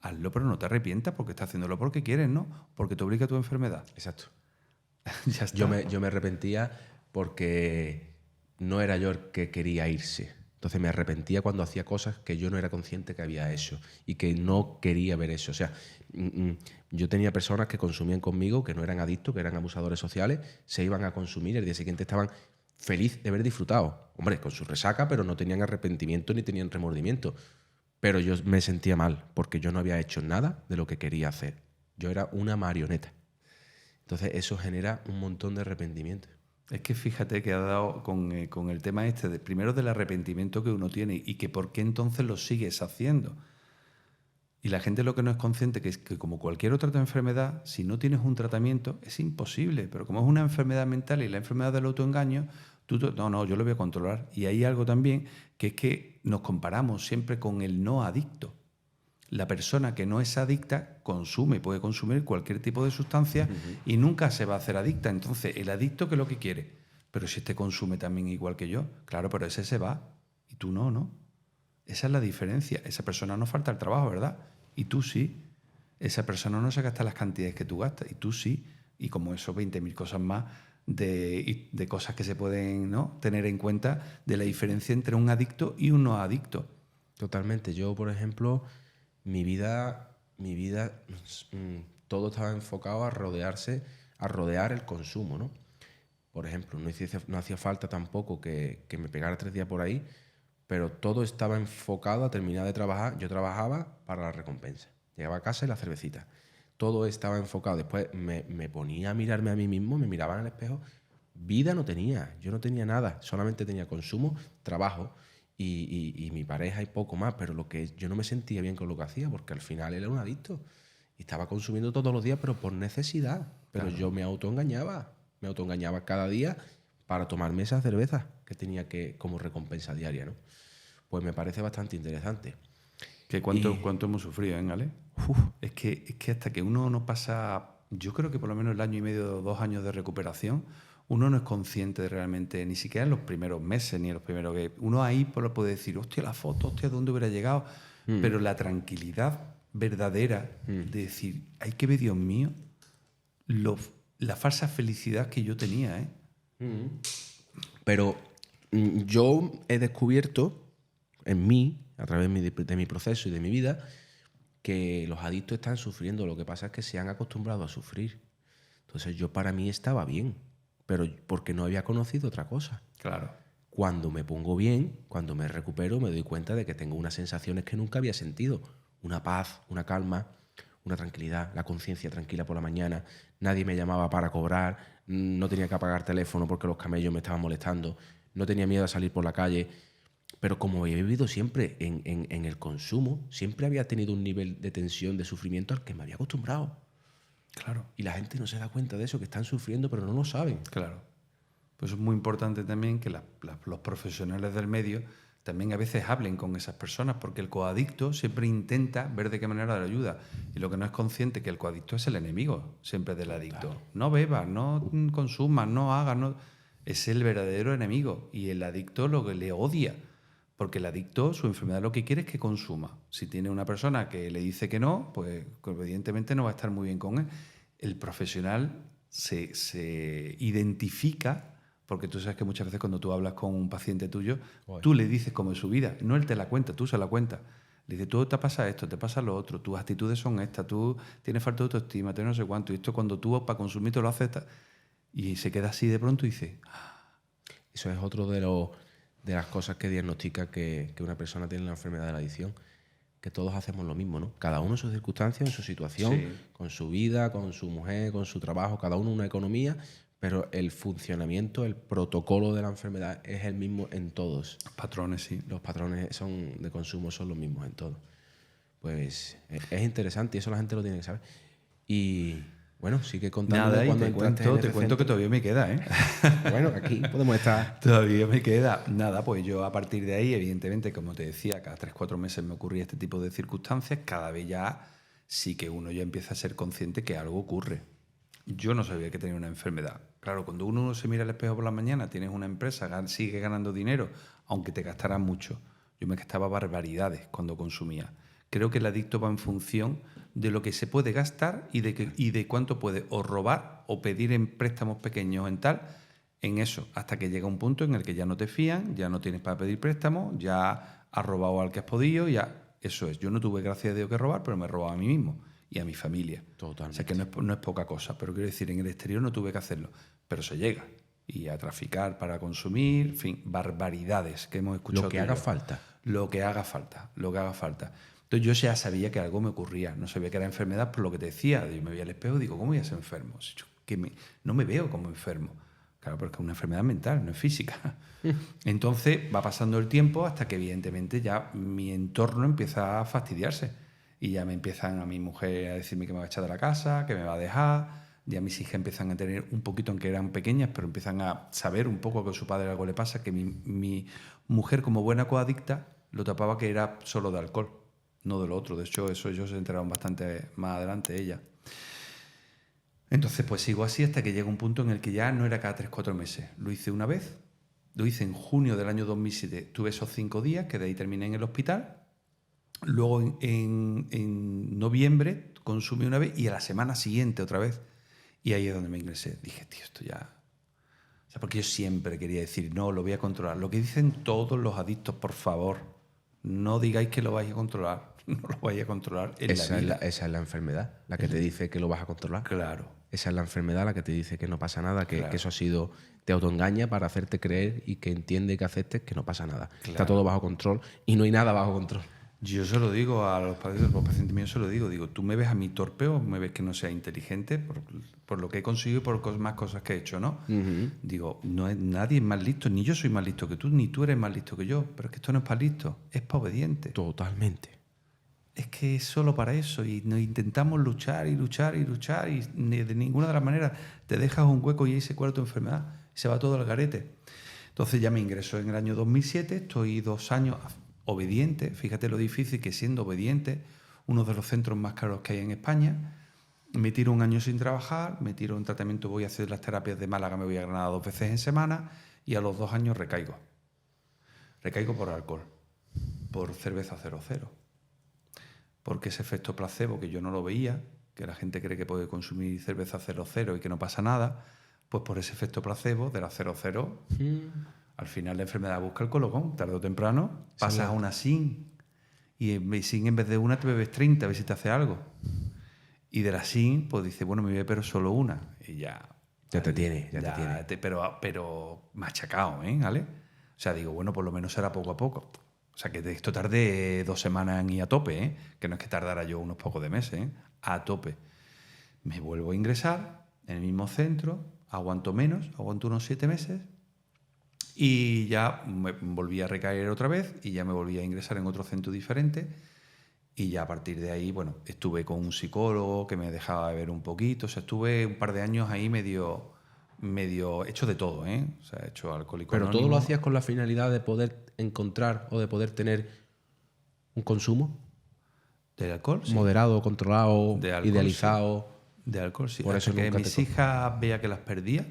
Hazlo, pero no te arrepientas porque estás haciéndolo porque quieres, ¿no? Porque te obliga a tu enfermedad. Exacto. Ya está. Yo me arrepentía porque no era yo el que quería irse. Entonces me arrepentía cuando hacía cosas que yo no era consciente que había hecho y que no quería ver eso. O sea, yo tenía personas que consumían conmigo, que no eran adictos, que eran abusadores sociales, se iban a consumir, el día siguiente estaban felices de haber disfrutado. Hombre, con su resaca, pero no tenían arrepentimiento ni tenían remordimiento. Pero yo me sentía mal porque yo no había hecho nada de lo que quería hacer. Yo era una marioneta. Entonces eso genera un montón de arrepentimiento. Es que fíjate que ha dado con el tema primero del arrepentimiento que uno tiene y que por qué entonces lo sigues haciendo. Y la gente lo que no es consciente que es que como cualquier otra enfermedad, si no tienes un tratamiento es imposible. Pero como es una enfermedad mental y la enfermedad del autoengaño, no, yo lo voy a controlar. Y hay algo también que es que nos comparamos siempre con el no adicto. La persona que no es adicta puede consumir cualquier tipo de sustancia y nunca se va a hacer adicta. Entonces, el adicto, ¿qué es lo que quiere? Pero si este consume también igual que yo, claro, pero ese se va y tú no, ¿no? Esa es la diferencia. Esa persona no falta el trabajo, ¿verdad? Y tú sí. Esa persona no se gasta las cantidades que tú gastas y tú sí. Y como eso, 20.000 cosas más de cosas que se pueden, ¿no?, tener en cuenta de la diferencia entre un adicto y un no adicto. Totalmente. Yo, por ejemplo, mi vida, todo estaba enfocado a rodear el consumo, ¿no? Por ejemplo, no hacía falta tampoco que me pegara 3 días por ahí, pero todo estaba enfocado a terminar de trabajar. Yo trabajaba para la recompensa. Llegaba a casa y la cervecita. Todo estaba enfocado. Después me ponía a mirarme a mí mismo, me miraba en el espejo. Vida no tenía, yo no tenía nada. Solamente tenía consumo, trabajo y mi pareja y poco más. Pero yo no me sentía bien con lo que hacía porque al final él era un adicto. Y estaba consumiendo todos los días, pero por necesidad. Pero claro, yo me autoengañaba cada día para tomarme esa cerveza que tenía como recompensa diaria, ¿no? Pues me parece bastante interesante. ¿Cuánto hemos sufrido, Ale? Es que hasta que uno no pasa, yo creo que por lo menos el 1 año y medio, 2 años de recuperación, uno no es consciente de realmente, ni siquiera en los primeros meses, ni en los primeros que uno ahí puede decir, hostia, la foto, hostia, ¿dónde hubiera llegado? Pero la tranquilidad verdadera de decir, ay, qué ve, Dios mío, la falsa felicidad que yo tenía, ¿eh? Pero yo he descubierto en mí, a través de mi proceso y de mi vida, que los adictos están sufriendo. Lo que pasa es que se han acostumbrado a sufrir. Entonces yo para mí estaba bien, pero porque no había conocido otra cosa. Claro. Cuando me pongo bien, cuando me recupero, me doy cuenta de que tengo unas sensaciones que nunca había sentido. Una paz, una calma, una tranquilidad, la conciencia tranquila por la mañana. Nadie me llamaba para cobrar, no tenía que apagar teléfono porque los camellos me estaban molestando, no tenía miedo a salir por la calle. Pero como he vivido siempre en el consumo, siempre había tenido un nivel de tensión, de sufrimiento al que me había acostumbrado. Claro. Y la gente no se da cuenta de eso, que están sufriendo, pero no lo saben. Claro. Pues es muy importante también que los profesionales del medio también a veces hablen con esas personas, porque el coadicto siempre intenta ver de qué manera le ayuda. Y lo que no es consciente es que el coadicto es el enemigo siempre del adicto. Claro. No bebas, no consumas, no hagas, no... Es el verdadero enemigo. Y el adicto lo que le odia. Porque el adicto, su enfermedad lo que quiere es que consuma. Si tiene una persona que le dice que no, pues evidentemente no va a estar muy bien con él. El profesional se identifica, porque tú sabes que muchas veces cuando tú hablas con un paciente tuyo, tú le dices cómo es su vida, no él te la cuenta, tú se la cuentas. Le dices, tú te pasa esto, te pasa lo otro, tus actitudes son estas, tú tienes falta de autoestima, tienes no sé cuánto, y esto cuando tú para consumir te lo aceptas. Y se queda así de pronto y dice... Eso es otro de las cosas que diagnostica que una persona tiene la enfermedad de la adicción, que todos hacemos lo mismo, ¿no? Cada uno en sus circunstancias, en su situación, sí, con su vida, con su mujer, con su trabajo, cada uno una economía, pero el funcionamiento, el protocolo de la enfermedad es el mismo en todos. Los patrones, sí. Los patrones de consumo son los mismos en todos. Pues es interesante y eso la gente lo tiene que saber. Y... bueno, sigue contando. Nada, cuando te cuento que todavía me queda, ¿eh? Bueno, aquí podemos estar. Todavía me queda. Nada, pues yo a partir de ahí, evidentemente, como te decía, cada 3-4 meses me ocurría este tipo de circunstancias. Cada vez ya sí que uno ya empieza a ser consciente que algo ocurre. Yo no sabía que tenía una enfermedad. Claro, cuando uno se mira al espejo por la mañana, tienes una empresa, sigue ganando dinero, aunque te gastaras mucho. Yo me gastaba barbaridades cuando consumía. Creo que el adicto va en función de lo que se puede gastar y de cuánto puede o robar o pedir en préstamos pequeños en eso, hasta que llega un punto en el que ya no te fían, ya no tienes para pedir préstamos, ya has robado al que has podido, ya eso es. Yo no tuve, gracias a Dios, que robar, pero me robaba a mí mismo y a mi familia. Totalmente. O sea que no es poca cosa, pero quiero decir, en el exterior no tuve que hacerlo, pero se llega. Y a traficar para consumir, en fin, barbaridades que hemos escuchado. Lo que haga falta. Lo que haga falta, lo que haga falta. Entonces yo ya sabía que algo me ocurría, no sabía que era enfermedad por lo que te decía. Yo me veía al espejo y digo, ¿cómo voy a ser enfermo? No me veo como enfermo. Claro, porque es una enfermedad mental, no es física. Entonces va pasando el tiempo hasta que evidentemente ya mi entorno empieza a fastidiarse. Y ya me empiezan a mi mujer a decirme que me va a echar de la casa, que me va a dejar. Ya mis hijas empiezan a tener un poquito, aunque eran pequeñas, pero empiezan a saber un poco que a su padre algo le pasa, que mi mujer, como buena coadicta, lo tapaba que era solo de alcohol, no de lo otro. De hecho, eso ellos se enteraron bastante más adelante, ella. Entonces, pues sigo así hasta que llega un punto en el que ya no era cada 3-4 meses. Lo hice una vez, lo hice en junio del año 2007. Tuve esos 5 días, que de ahí terminé en el hospital. Luego, en noviembre, consumí una vez y a la semana siguiente otra vez. Y ahí es donde me ingresé. Dije, tío, esto ya... O sea, porque yo siempre quería decir, no, lo voy a controlar. Lo que dicen todos los adictos, por favor, no digáis que lo vais a controlar. No lo vais a controlar en la vida. Esa es la enfermedad, la que te dice que lo vas a controlar. Claro. Esa es la enfermedad, la que te dice que no pasa nada, que eso ha sido... Te autoengaña para hacerte creer y que entiende que aceptes que no pasa nada. Claro. Está todo bajo control y no hay nada bajo control. Yo se lo digo a los pacientes míos, se lo digo, tú me ves a mí torpe o me ves que no sea inteligente por lo que he conseguido y por más cosas que he hecho, ¿no? Uh-huh. Digo, nadie es más listo, ni yo soy más listo que tú, ni tú eres más listo que yo, pero es que esto no es para listo, es para obediente. Totalmente. Es que es solo para eso y nos intentamos luchar y de ninguna de las maneras te dejas un hueco y ahí se cura tu enfermedad, se va todo al garete. Entonces ya me ingresó en el año 2007, estoy 2 años... obediente, fíjate lo difícil que siendo obediente, uno de los centros más caros que hay en España, me tiro 1 año sin trabajar, me tiro en tratamiento, voy a hacer las terapias de Málaga, me voy a Granada 2 veces en semana y a los 2 años recaigo. Recaigo por alcohol, por cerveza 0,0, porque ese efecto placebo que yo no lo veía, que la gente cree que puede consumir cerveza 0,0 y que no pasa nada, pues por ese efecto placebo de la 0,0, al final la enfermedad busca el colocón, tarde o temprano pasas a una SIN y en SIN en vez de una te bebes 30 a ver si te hace algo. Y de la SIN, pues dice, bueno, me voy a beber solo una y ya... Ya te tiene. Pero machacado, ¿eh? ¿Vale? O sea, digo, bueno, por lo menos será poco a poco. O sea, que de esto tardé 2 semanas en ir a tope, ¿eh? Que no es que tardara yo unos pocos de meses, ¿eh? A tope. Me vuelvo a ingresar en el mismo centro, aguanto menos, aguanto unos 7 meses y ya me volví a recaer otra vez y ya me volví a ingresar en otro centro diferente y ya a partir de ahí, bueno, estuve con un psicólogo que me dejaba beber un poquito, o sea, estuve un par de años ahí medio hecho de todo, ¿eh? O sea, hecho alcohólico Pero anónimo. todo lo hacías con la finalidad de poder encontrar o de poder tener un consumo ¿Del alcohol? Sí. moderado, controlado, De alcohol, idealizado. Sí. De alcohol, sí. Por Hasta eso que nunca mis te hijas veía que las perdía,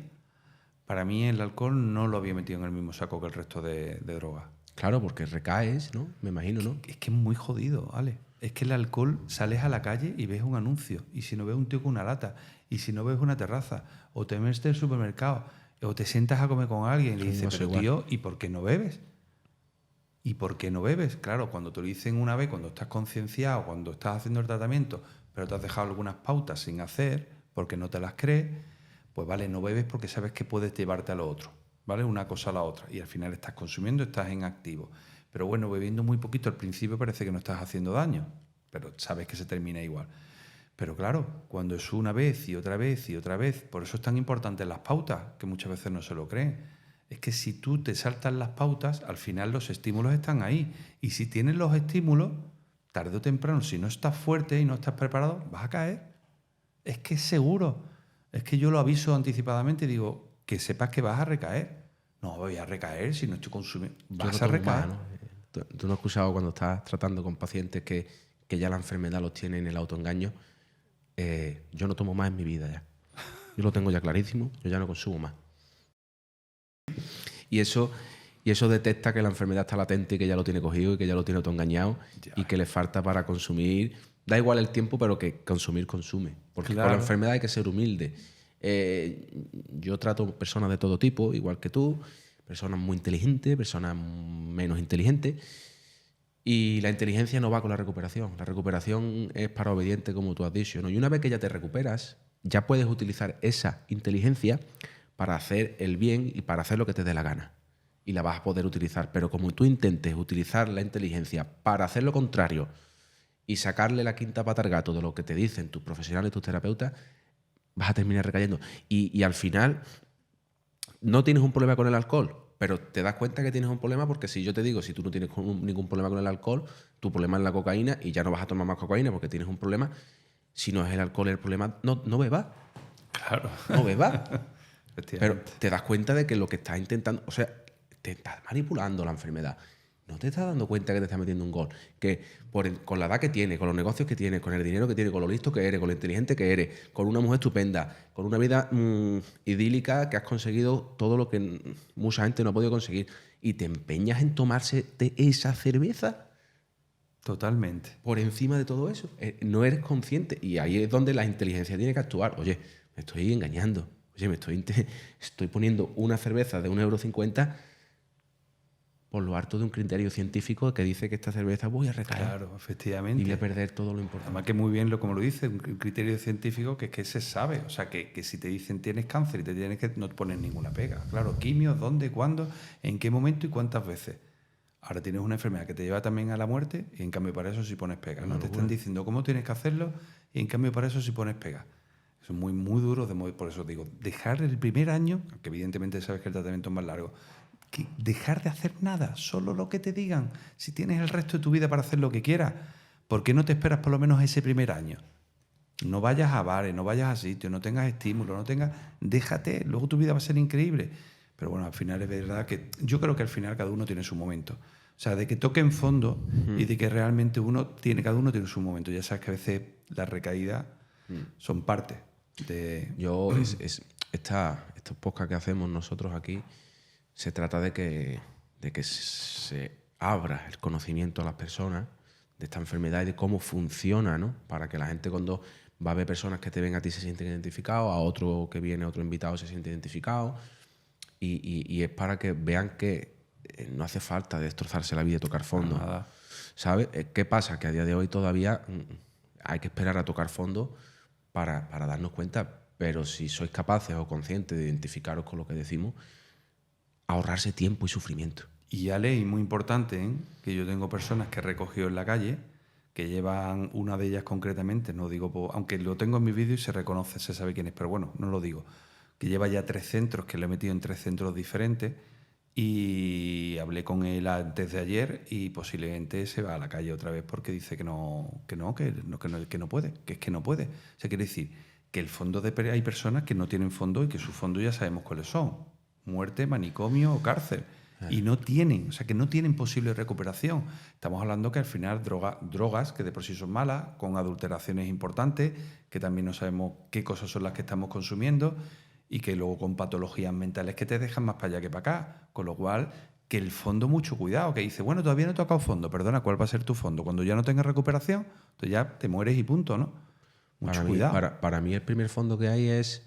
para mí el alcohol no lo había metido en el mismo saco que el resto de drogas. Claro, porque recaes, ¿no? Me imagino, ¿no? Es que es muy jodido, ¿vale? Es que el alcohol, sales a la calle y ves un anuncio, y si no ves un tío con una lata, y si no ves una terraza, o te metes en el supermercado, o te sientas a comer con alguien y le dices, pero tío, ¿y por qué no bebes? ¿Y por qué no bebes? Claro, cuando te lo dicen una vez, cuando estás concienciado, cuando estás haciendo el tratamiento, pero te has dejado algunas pautas sin hacer, porque no te las crees, pues vale, no bebes porque sabes que puedes llevarte a lo otro, ¿vale? Una cosa a la otra. Y al final estás consumiendo, estás en activo. Pero bueno, bebiendo muy poquito al principio parece que no estás haciendo daño, pero sabes que se termina igual. Pero claro, cuando es una vez y otra vez y otra vez, por eso es tan importante las pautas, que muchas veces no se lo creen. Es que si tú te saltas las pautas, al final los estímulos están ahí. Y si tienes los estímulos, tarde o temprano, si no estás fuerte y no estás preparado, vas a caer. Es que es seguro. Es que yo lo aviso anticipadamente y digo, que sepas que vas a recaer. No voy a recaer si no estoy consumiendo. Vas a recaer. ¿No? Tú no has escuchado cuando estás tratando con pacientes que ya la enfermedad los tiene en el autoengaño. Yo no tomo más en mi vida ya. Yo lo tengo ya clarísimo, yo ya no consumo más. Y eso detecta que la enfermedad está latente y que ya lo tiene cogido y que ya lo tiene autoengañado y que le falta para consumir. Da igual el tiempo, pero que consumir consume. Porque con la enfermedad hay que ser humilde. Yo trato personas de todo tipo, igual que tú, personas muy inteligentes, personas menos inteligentes. Y la inteligencia no va con la recuperación. La recuperación es para obediente, como tú has dicho, ¿no? Y una vez que ya te recuperas, ya puedes utilizar esa inteligencia para hacer el bien y para hacer lo que te dé la gana. Y la vas a poder utilizar. Pero como tú intentes utilizar la inteligencia para hacer lo contrario y sacarle la quinta pata al gato de lo que te dicen tus profesionales, tus terapeutas, vas a terminar recayendo. Y al final no tienes un problema con el alcohol, pero te das cuenta que tienes un problema porque si yo te digo, si tú no tienes ningún problema con el alcohol, tu problema es la cocaína y ya no vas a tomar más cocaína porque tienes un problema. Si no es el alcohol el problema, no bebas. Claro. No bebas. Pero te das cuenta de que lo que estás intentando, o sea, te estás manipulando la enfermedad. No te estás dando cuenta que te estás metiendo un gol. Que con la edad que tienes, con los negocios que tienes, con el dinero que tienes, con lo listo que eres, con lo inteligente que eres, con una mujer estupenda, con una vida idílica que has conseguido todo lo que mucha gente no ha podido conseguir y te empeñas en tomarse esa cerveza. Totalmente. Por encima de todo eso. No eres consciente. Y ahí es donde la inteligencia tiene que actuar. Oye, me estoy engañando. Oye, estoy poniendo una cerveza de 1,50 € por lo harto de un criterio científico que dice que esta cerveza voy a recaer. Claro, efectivamente. Y voy a perder todo lo importante. Además que muy bien como lo dice, un criterio científico que es que se sabe. O sea, que si te dicen tienes cáncer y te tienes que... no te ponen ninguna pega. Claro, quimios, ¿dónde, cuándo, en qué momento y cuántas veces? Ahora tienes una enfermedad que te lleva también a la muerte y en cambio para eso sí pones pega. No te están diciendo cómo tienes que hacerlo y en cambio para eso sí pones pega. Eso es muy, muy duro. Por eso digo, dejar el primer año, aunque evidentemente sabes que el tratamiento es más largo, que dejar de hacer nada, solo lo que te digan. Si tienes el resto de tu vida para hacer lo que quieras, ¿por qué no te esperas por lo menos ese primer año? No vayas a bares, no vayas a sitios, no tengas estímulo, déjate, luego tu vida va a ser increíble. Pero bueno, al final es verdad que yo creo que al final cada uno tiene su momento. O sea, de que toque en fondo y de que realmente cada uno tiene su momento. Ya sabes que a veces las recaídas son parte de... Estos podcasts que hacemos nosotros aquí, se trata de que se abra el conocimiento a las personas de esta enfermedad y de cómo funciona, ¿no? Para que la gente cuando Va a haber personas que te ven a ti se sienten identificados, a otro que viene, otro invitado se siente identificado. Y es para que vean que no hace falta destrozarse la vida y tocar fondo. Nada. ¿Sabes? ¿Qué pasa? Que a día de hoy todavía hay que esperar a tocar fondo para darnos cuenta. Pero si sois capaces o conscientes de identificaros con lo que decimos, ahorrarse tiempo y sufrimiento. Y Ale, y muy importante, ¿eh? Que yo tengo personas que he recogido en la calle, que llevan, una de ellas concretamente, no digo, aunque lo tengo en mi vídeo y se reconoce, se sabe quién es, pero bueno, no lo digo, que lleva ya 3 centros, que le he metido en 3 centros diferentes, y hablé con él antes de ayer y posiblemente se va a la calle otra vez porque dice que no puede, que es que no puede. O sea, quiere decir que el fondo hay personas que no tienen fondo y que su fondo ya sabemos cuáles son: muerte, manicomio o cárcel. Y no tienen, o sea, que no tienen posible recuperación. Estamos hablando que al final drogas que de por sí son malas, con adulteraciones importantes, que también no sabemos qué cosas son las que estamos consumiendo, y que luego con patologías mentales que te dejan más para allá que para acá. Con lo cual, que el fondo, mucho cuidado, que dice, bueno, todavía no he tocado fondo. Perdona, ¿cuál va a ser tu fondo? Cuando ya no tengas recuperación, entonces ya te mueres y punto, ¿no? Mucho cuidado. Para mí el primer fondo que hay es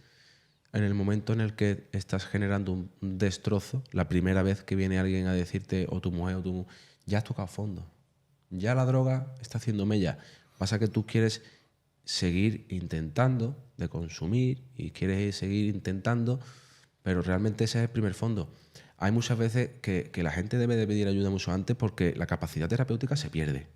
en el momento en el que estás generando un destrozo, la primera vez que viene alguien a decirte, o tu mujer, ya has tocado fondo. Ya la droga está haciendo mella. Pasa que tú quieres seguir intentando de consumir y quieres seguir intentando, pero realmente ese es el primer fondo. Hay muchas veces que la gente debe de pedir ayuda mucho antes porque la capacidad terapéutica se pierde.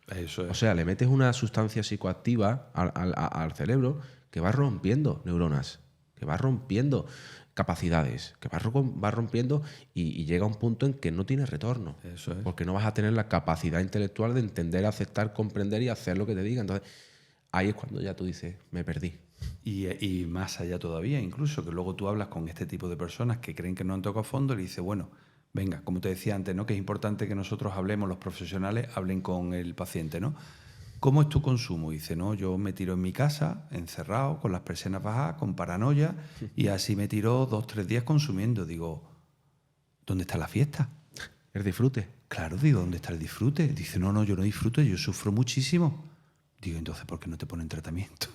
Eso es. O sea, le metes una sustancia psicoactiva al cerebro que va rompiendo neuronas, que va rompiendo capacidades, que va rompiendo y llega a un punto en que no tiene retorno. Eso es. Porque no vas a tener la capacidad intelectual de entender, aceptar, comprender y hacer lo que te diga. Entonces, ahí es cuando ya tú dices, me perdí. Y más allá todavía, incluso, que luego tú hablas con este tipo de personas que creen que no han tocado fondo y le dices, bueno, venga, como te decía antes, ¿no? Que es importante que nosotros hablemos, los profesionales, hablen con el paciente, ¿no? ¿Cómo es tu consumo? Y dice, no, yo me tiro en mi casa, encerrado, con las persianas bajadas, con paranoia, y así me tiro 2 o 3 días consumiendo. Digo, ¿dónde está la fiesta? El disfrute. Claro, digo, ¿dónde está el disfrute? Dice, no, yo no disfruto, yo sufro muchísimo. Digo, entonces, ¿por qué no te ponen tratamiento?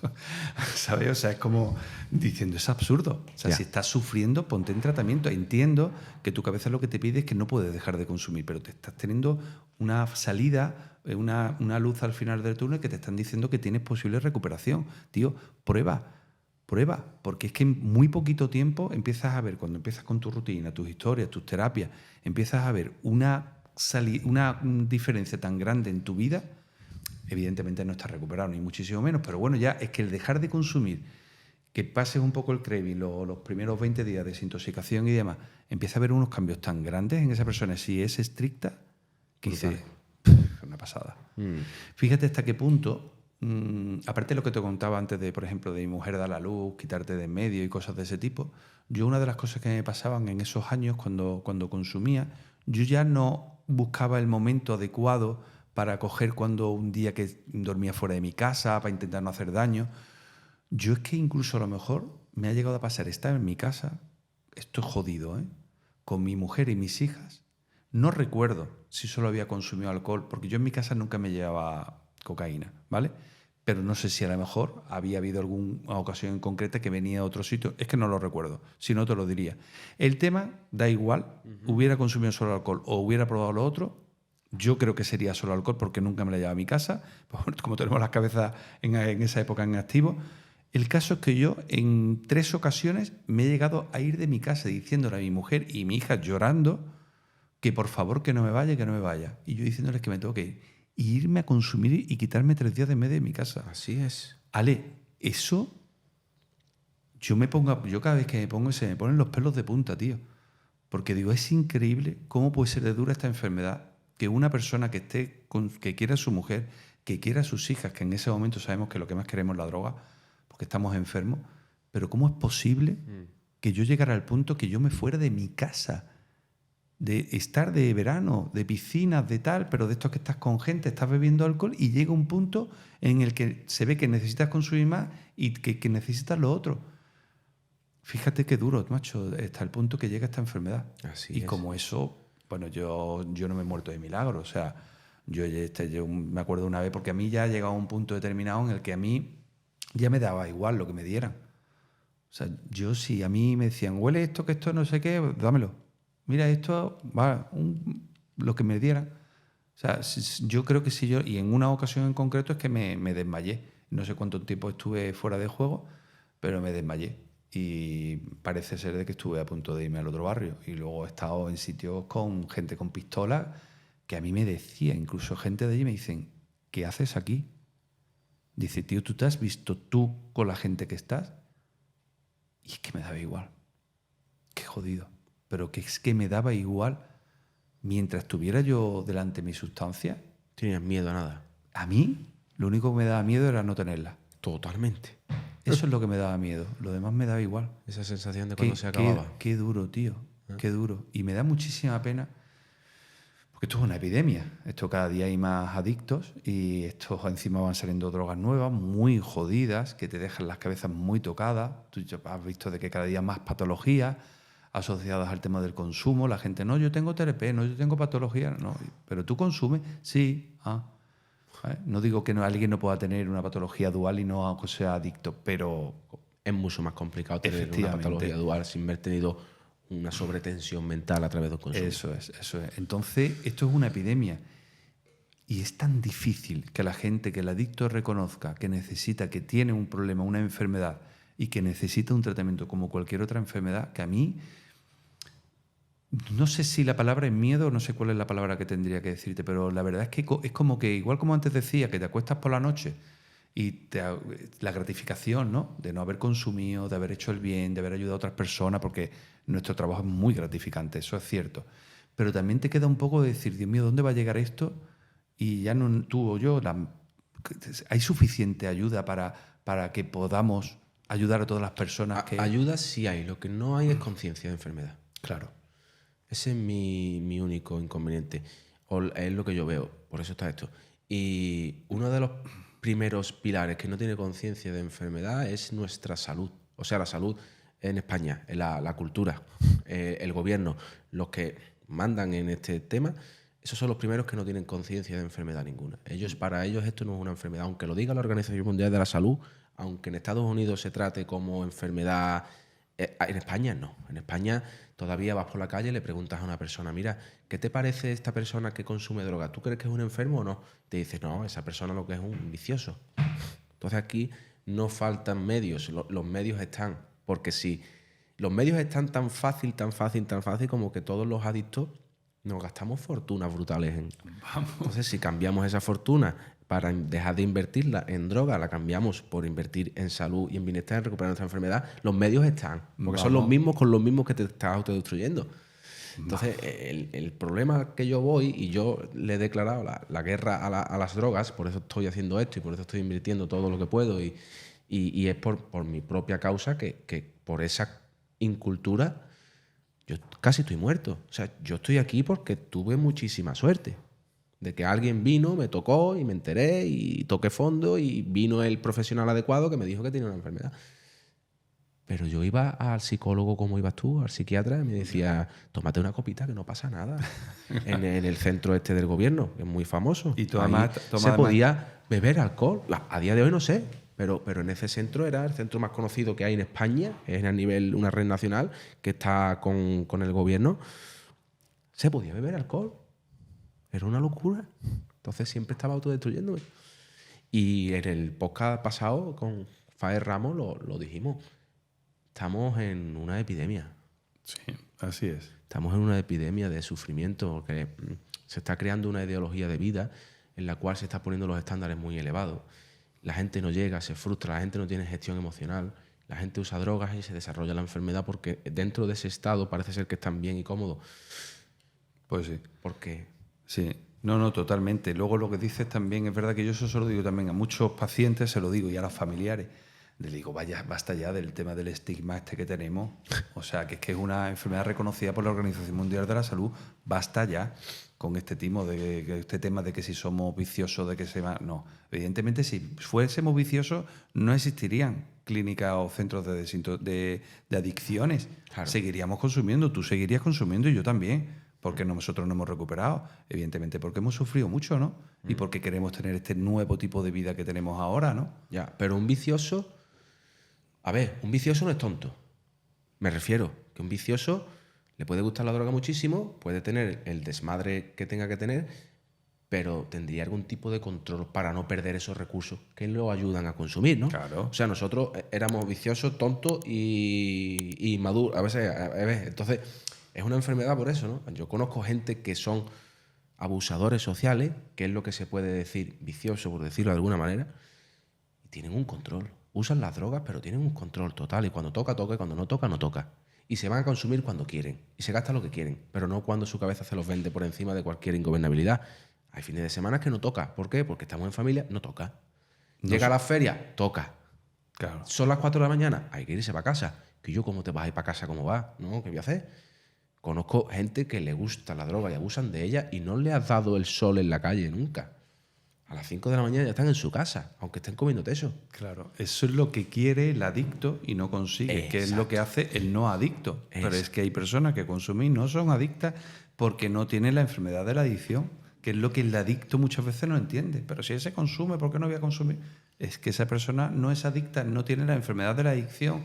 ¿Sabes? O sea, es como diciendo, es absurdo. O sea, si estás sufriendo, ponte en tratamiento. Entiendo que tu cabeza lo que te pide es que no puedes dejar de consumir, pero te estás teniendo una salida, una luz al final del túnel que te están diciendo que tienes posible recuperación. Tío, prueba, porque es que en muy poquito tiempo empiezas a ver, cuando empiezas con tu rutina, tus historias, tus terapias, empiezas a ver una diferencia tan grande en tu vida. Evidentemente no estás recuperado, ni muchísimo menos, pero bueno, ya es que el dejar de consumir, que pases un poco el craving, los primeros 20 días de desintoxicación y demás, empieza a haber unos cambios tan grandes en esa persona, si es estricta, que dice, una pasada. Fíjate hasta qué punto, aparte de lo que te contaba antes de, por ejemplo, de mi mujer da la luz, quitarte de en medio y cosas de ese tipo, yo una de las cosas que me pasaban en esos años cuando consumía, yo ya no buscaba el momento adecuado para coger cuando un día que dormía fuera de mi casa, para intentar no hacer daño. Yo es que incluso a lo mejor me ha llegado a pasar estar en mi casa, esto es jodido, ¿eh? Con mi mujer y mis hijas. No recuerdo si solo había consumido alcohol, porque yo en mi casa nunca me llevaba cocaína, ¿vale? Pero no sé si a lo mejor había habido alguna ocasión en concreta que venía a otro sitio. Es que no lo recuerdo, si no te lo diría. El tema da igual, hubiera consumido solo alcohol o hubiera probado lo otro. Yo creo que sería solo alcohol porque nunca me la llevaba a mi casa, como tenemos las cabezas en esa época en activo. El caso es que yo en 3 ocasiones me he llegado a ir de mi casa diciéndole a mi mujer y mi hija llorando que por favor que no me vaya, que no me vaya. Y yo diciéndoles que me tengo que ir. Y irme a consumir y quitarme 3 días de medio de mi casa. Así es. Ale, eso yo cada vez que me pongo se me ponen los pelos de punta, tío. Porque digo, es increíble cómo puede ser de dura esta enfermedad. Que una persona que que quiera a su mujer, que quiera a sus hijas, que en ese momento sabemos que lo que más queremos es la droga, porque estamos enfermos, pero ¿cómo es posible que yo llegara al punto que yo me fuera de mi casa, de estar de verano, de piscinas, de tal, pero de estos que estás con gente, estás bebiendo alcohol y llega un punto en el que se ve que necesitas consumir más y que necesitas lo otro? Fíjate qué duro, macho, hasta el punto que llega esta enfermedad. Así es. Como eso... Bueno, yo no me he muerto de milagro, o sea, yo me acuerdo una vez, porque a mí ya ha llegado a un punto determinado en el que a mí ya me daba igual lo que me dieran. O sea, yo si a mí me decían, huele esto, que esto no sé qué, dámelo. Mira, esto, va, lo que me dieran. O sea, yo creo que si yo, y en una ocasión en concreto es que me desmayé. No sé cuánto tiempo estuve fuera de juego, pero me desmayé. Y parece ser de que estuve a punto de irme al otro barrio. Y luego he estado en sitios con gente con pistolas que a mí me decía, incluso gente de allí me dicen, ¿qué haces aquí? Dice, tío, ¿tú te has visto tú con la gente que estás? Y es que me daba igual. Qué jodido. Pero que es que me daba igual mientras tuviera yo delante mi sustancia. Tienes miedo a nada. A mí, lo único que me daba miedo era no tenerla. Totalmente. Eso es lo que me daba miedo. Lo demás me daba igual. Esa sensación de cuando se acababa. Qué duro, tío. Qué duro. Y me da muchísima pena porque esto es una epidemia. Esto cada día hay más adictos y estos encima van saliendo drogas nuevas, muy jodidas, que te dejan las cabezas muy tocadas. Tú ya has visto de que cada día más patologías asociadas al tema del consumo. La gente, no, yo tengo TRP, no, yo tengo patología. No, pero tú consumes, sí. ¿Vale? No digo que alguien no pueda tener una patología dual y no sea adicto, pero es mucho más complicado tener una patología dual sin haber tenido una sobretensión mental a través del consumo. Eso es. Entonces, esto es una epidemia. Y es tan difícil que la gente, que el adicto reconozca que necesita, que tiene un problema, una enfermedad y que necesita un tratamiento como cualquier otra enfermedad, que a mí, no sé si la palabra es miedo, no sé cuál es la palabra que tendría que decirte, pero la verdad es que es como que, igual como antes decía, que te acuestas por la noche y la gratificación, ¿no? De no haber consumido, de haber hecho el bien, de haber ayudado a otras personas, porque nuestro trabajo es muy gratificante, eso es cierto. Pero también te queda un poco de decir, Dios mío, ¿dónde va a llegar esto? Y ya no tú o yo, ¿hay suficiente ayuda para que podamos ayudar a todas las personas? Ayuda sí hay, lo que no hay es conciencia de enfermedad. Claro. Ese es mi único inconveniente. O es lo que yo veo, por eso está esto. Y uno de los primeros pilares que no tiene conciencia de enfermedad es nuestra salud. O sea, la salud en España, la cultura, el gobierno, los que mandan en este tema, esos son los primeros que no tienen conciencia de enfermedad ninguna. Para ellos esto no es una enfermedad. Aunque lo diga la Organización Mundial de la Salud, aunque en Estados Unidos se trate como enfermedad, en España no. En España todavía vas por la calle y le preguntas a una persona, mira, ¿qué te parece esta persona que consume droga? ¿Tú crees que es un enfermo o no? Te dices, no, esa persona lo que es un vicioso. Entonces aquí no faltan medios, los medios están. Porque si los medios están tan fácil como que todos los adictos nos gastamos fortunas brutales Entonces, si cambiamos esa fortuna para dejar de invertirla en droga, la cambiamos por invertir en salud y en bienestar, en recuperar nuestra enfermedad, los medios están. Porque son los mismos con los mismos que te estás autodestruyendo. Entonces, el problema que yo voy, y yo le he declarado la guerra a las drogas, por eso estoy haciendo esto y por eso estoy invirtiendo todo lo que puedo, y es por mi propia causa que por esa incultura yo casi estoy muerto. O sea, yo estoy aquí porque tuve muchísima suerte. De que alguien vino, me tocó y me enteré y toqué fondo y vino el profesional adecuado que me dijo que tenía una enfermedad. Pero yo iba al psicólogo como ibas tú, al psiquiatra, y me decía, tómate una copita que no pasa nada. en el centro este del gobierno, que es muy famoso. Y se podía beber alcohol. A día de hoy no sé, pero en ese centro era el centro más conocido que hay en España, es a nivel una red nacional que está con el gobierno. Se podía beber alcohol. Era una locura. Entonces siempre estaba autodestruyéndome. Y en el podcast pasado con Faer Ramos lo dijimos. Estamos en una epidemia. Sí, así es. Estamos en una epidemia de sufrimiento porque se está creando una ideología de vida en la cual se está poniendo los estándares muy elevados. La gente no llega, se frustra, la gente no tiene gestión emocional, la gente usa drogas y se desarrolla la enfermedad porque dentro de ese estado parece ser que están bien y cómodos. Pues sí. ¿Por qué? Sí, no, totalmente. Luego lo que dices también, es verdad que yo eso se lo digo también a muchos pacientes, se lo digo, y a los familiares. Les digo, vaya, basta ya del tema del estigma este que tenemos. O sea, que es una enfermedad reconocida por la Organización Mundial de la Salud. Basta ya con este tema de que si somos viciosos, de que se va... No, evidentemente si fuésemos viciosos no existirían clínicas o centros de adicciones. Claro. Seguiríamos consumiendo, tú seguirías consumiendo y yo también. ¿Por qué nosotros no hemos recuperado? Evidentemente porque hemos sufrido mucho, ¿no? Y porque queremos tener este nuevo tipo de vida que tenemos ahora, ¿no? Ya, pero un vicioso... A ver, un vicioso no es tonto. Me refiero que un vicioso le puede gustar la droga muchísimo, puede tener el desmadre que tenga que tener, pero tendría algún tipo de control para no perder esos recursos que lo ayudan a consumir, ¿no? Claro. O sea, nosotros éramos viciosos, tontos y maduros. A veces, entonces, es una enfermedad por eso, ¿no? Yo conozco gente que son abusadores sociales, que es lo que se puede decir vicioso, por decirlo de alguna manera, y tienen un control. Usan las drogas, pero tienen un control total. Y cuando toca, toca, y cuando no toca, no toca. Y se van a consumir cuando quieren. Y se gastan lo que quieren, pero no cuando su cabeza se los vende por encima de cualquier ingobernabilidad. Hay fines de semana que no toca. ¿Por qué? Porque estamos en familia, no toca. Llega a la feria, toca. Claro. Son las 4 de la mañana, hay que irse para casa. Que yo, ¿cómo te vas a ir para casa? ¿Cómo vas? ¿No? ¿Qué voy a hacer? Conozco gente que le gusta la droga y abusan de ella y no le has dado el sol en la calle nunca. A las 5 de la mañana ya están en su casa, aunque estén comiendo eso. Claro, eso es lo que quiere el adicto y no consigue, que es lo que hace el no adicto. Pero es que hay personas que consumen y no son adictas porque no tienen la enfermedad de la adicción, que es lo que el adicto muchas veces no entiende. Pero si ese consume, ¿por qué no voy a consumir? Es que esa persona no es adicta, no tiene la enfermedad de la adicción.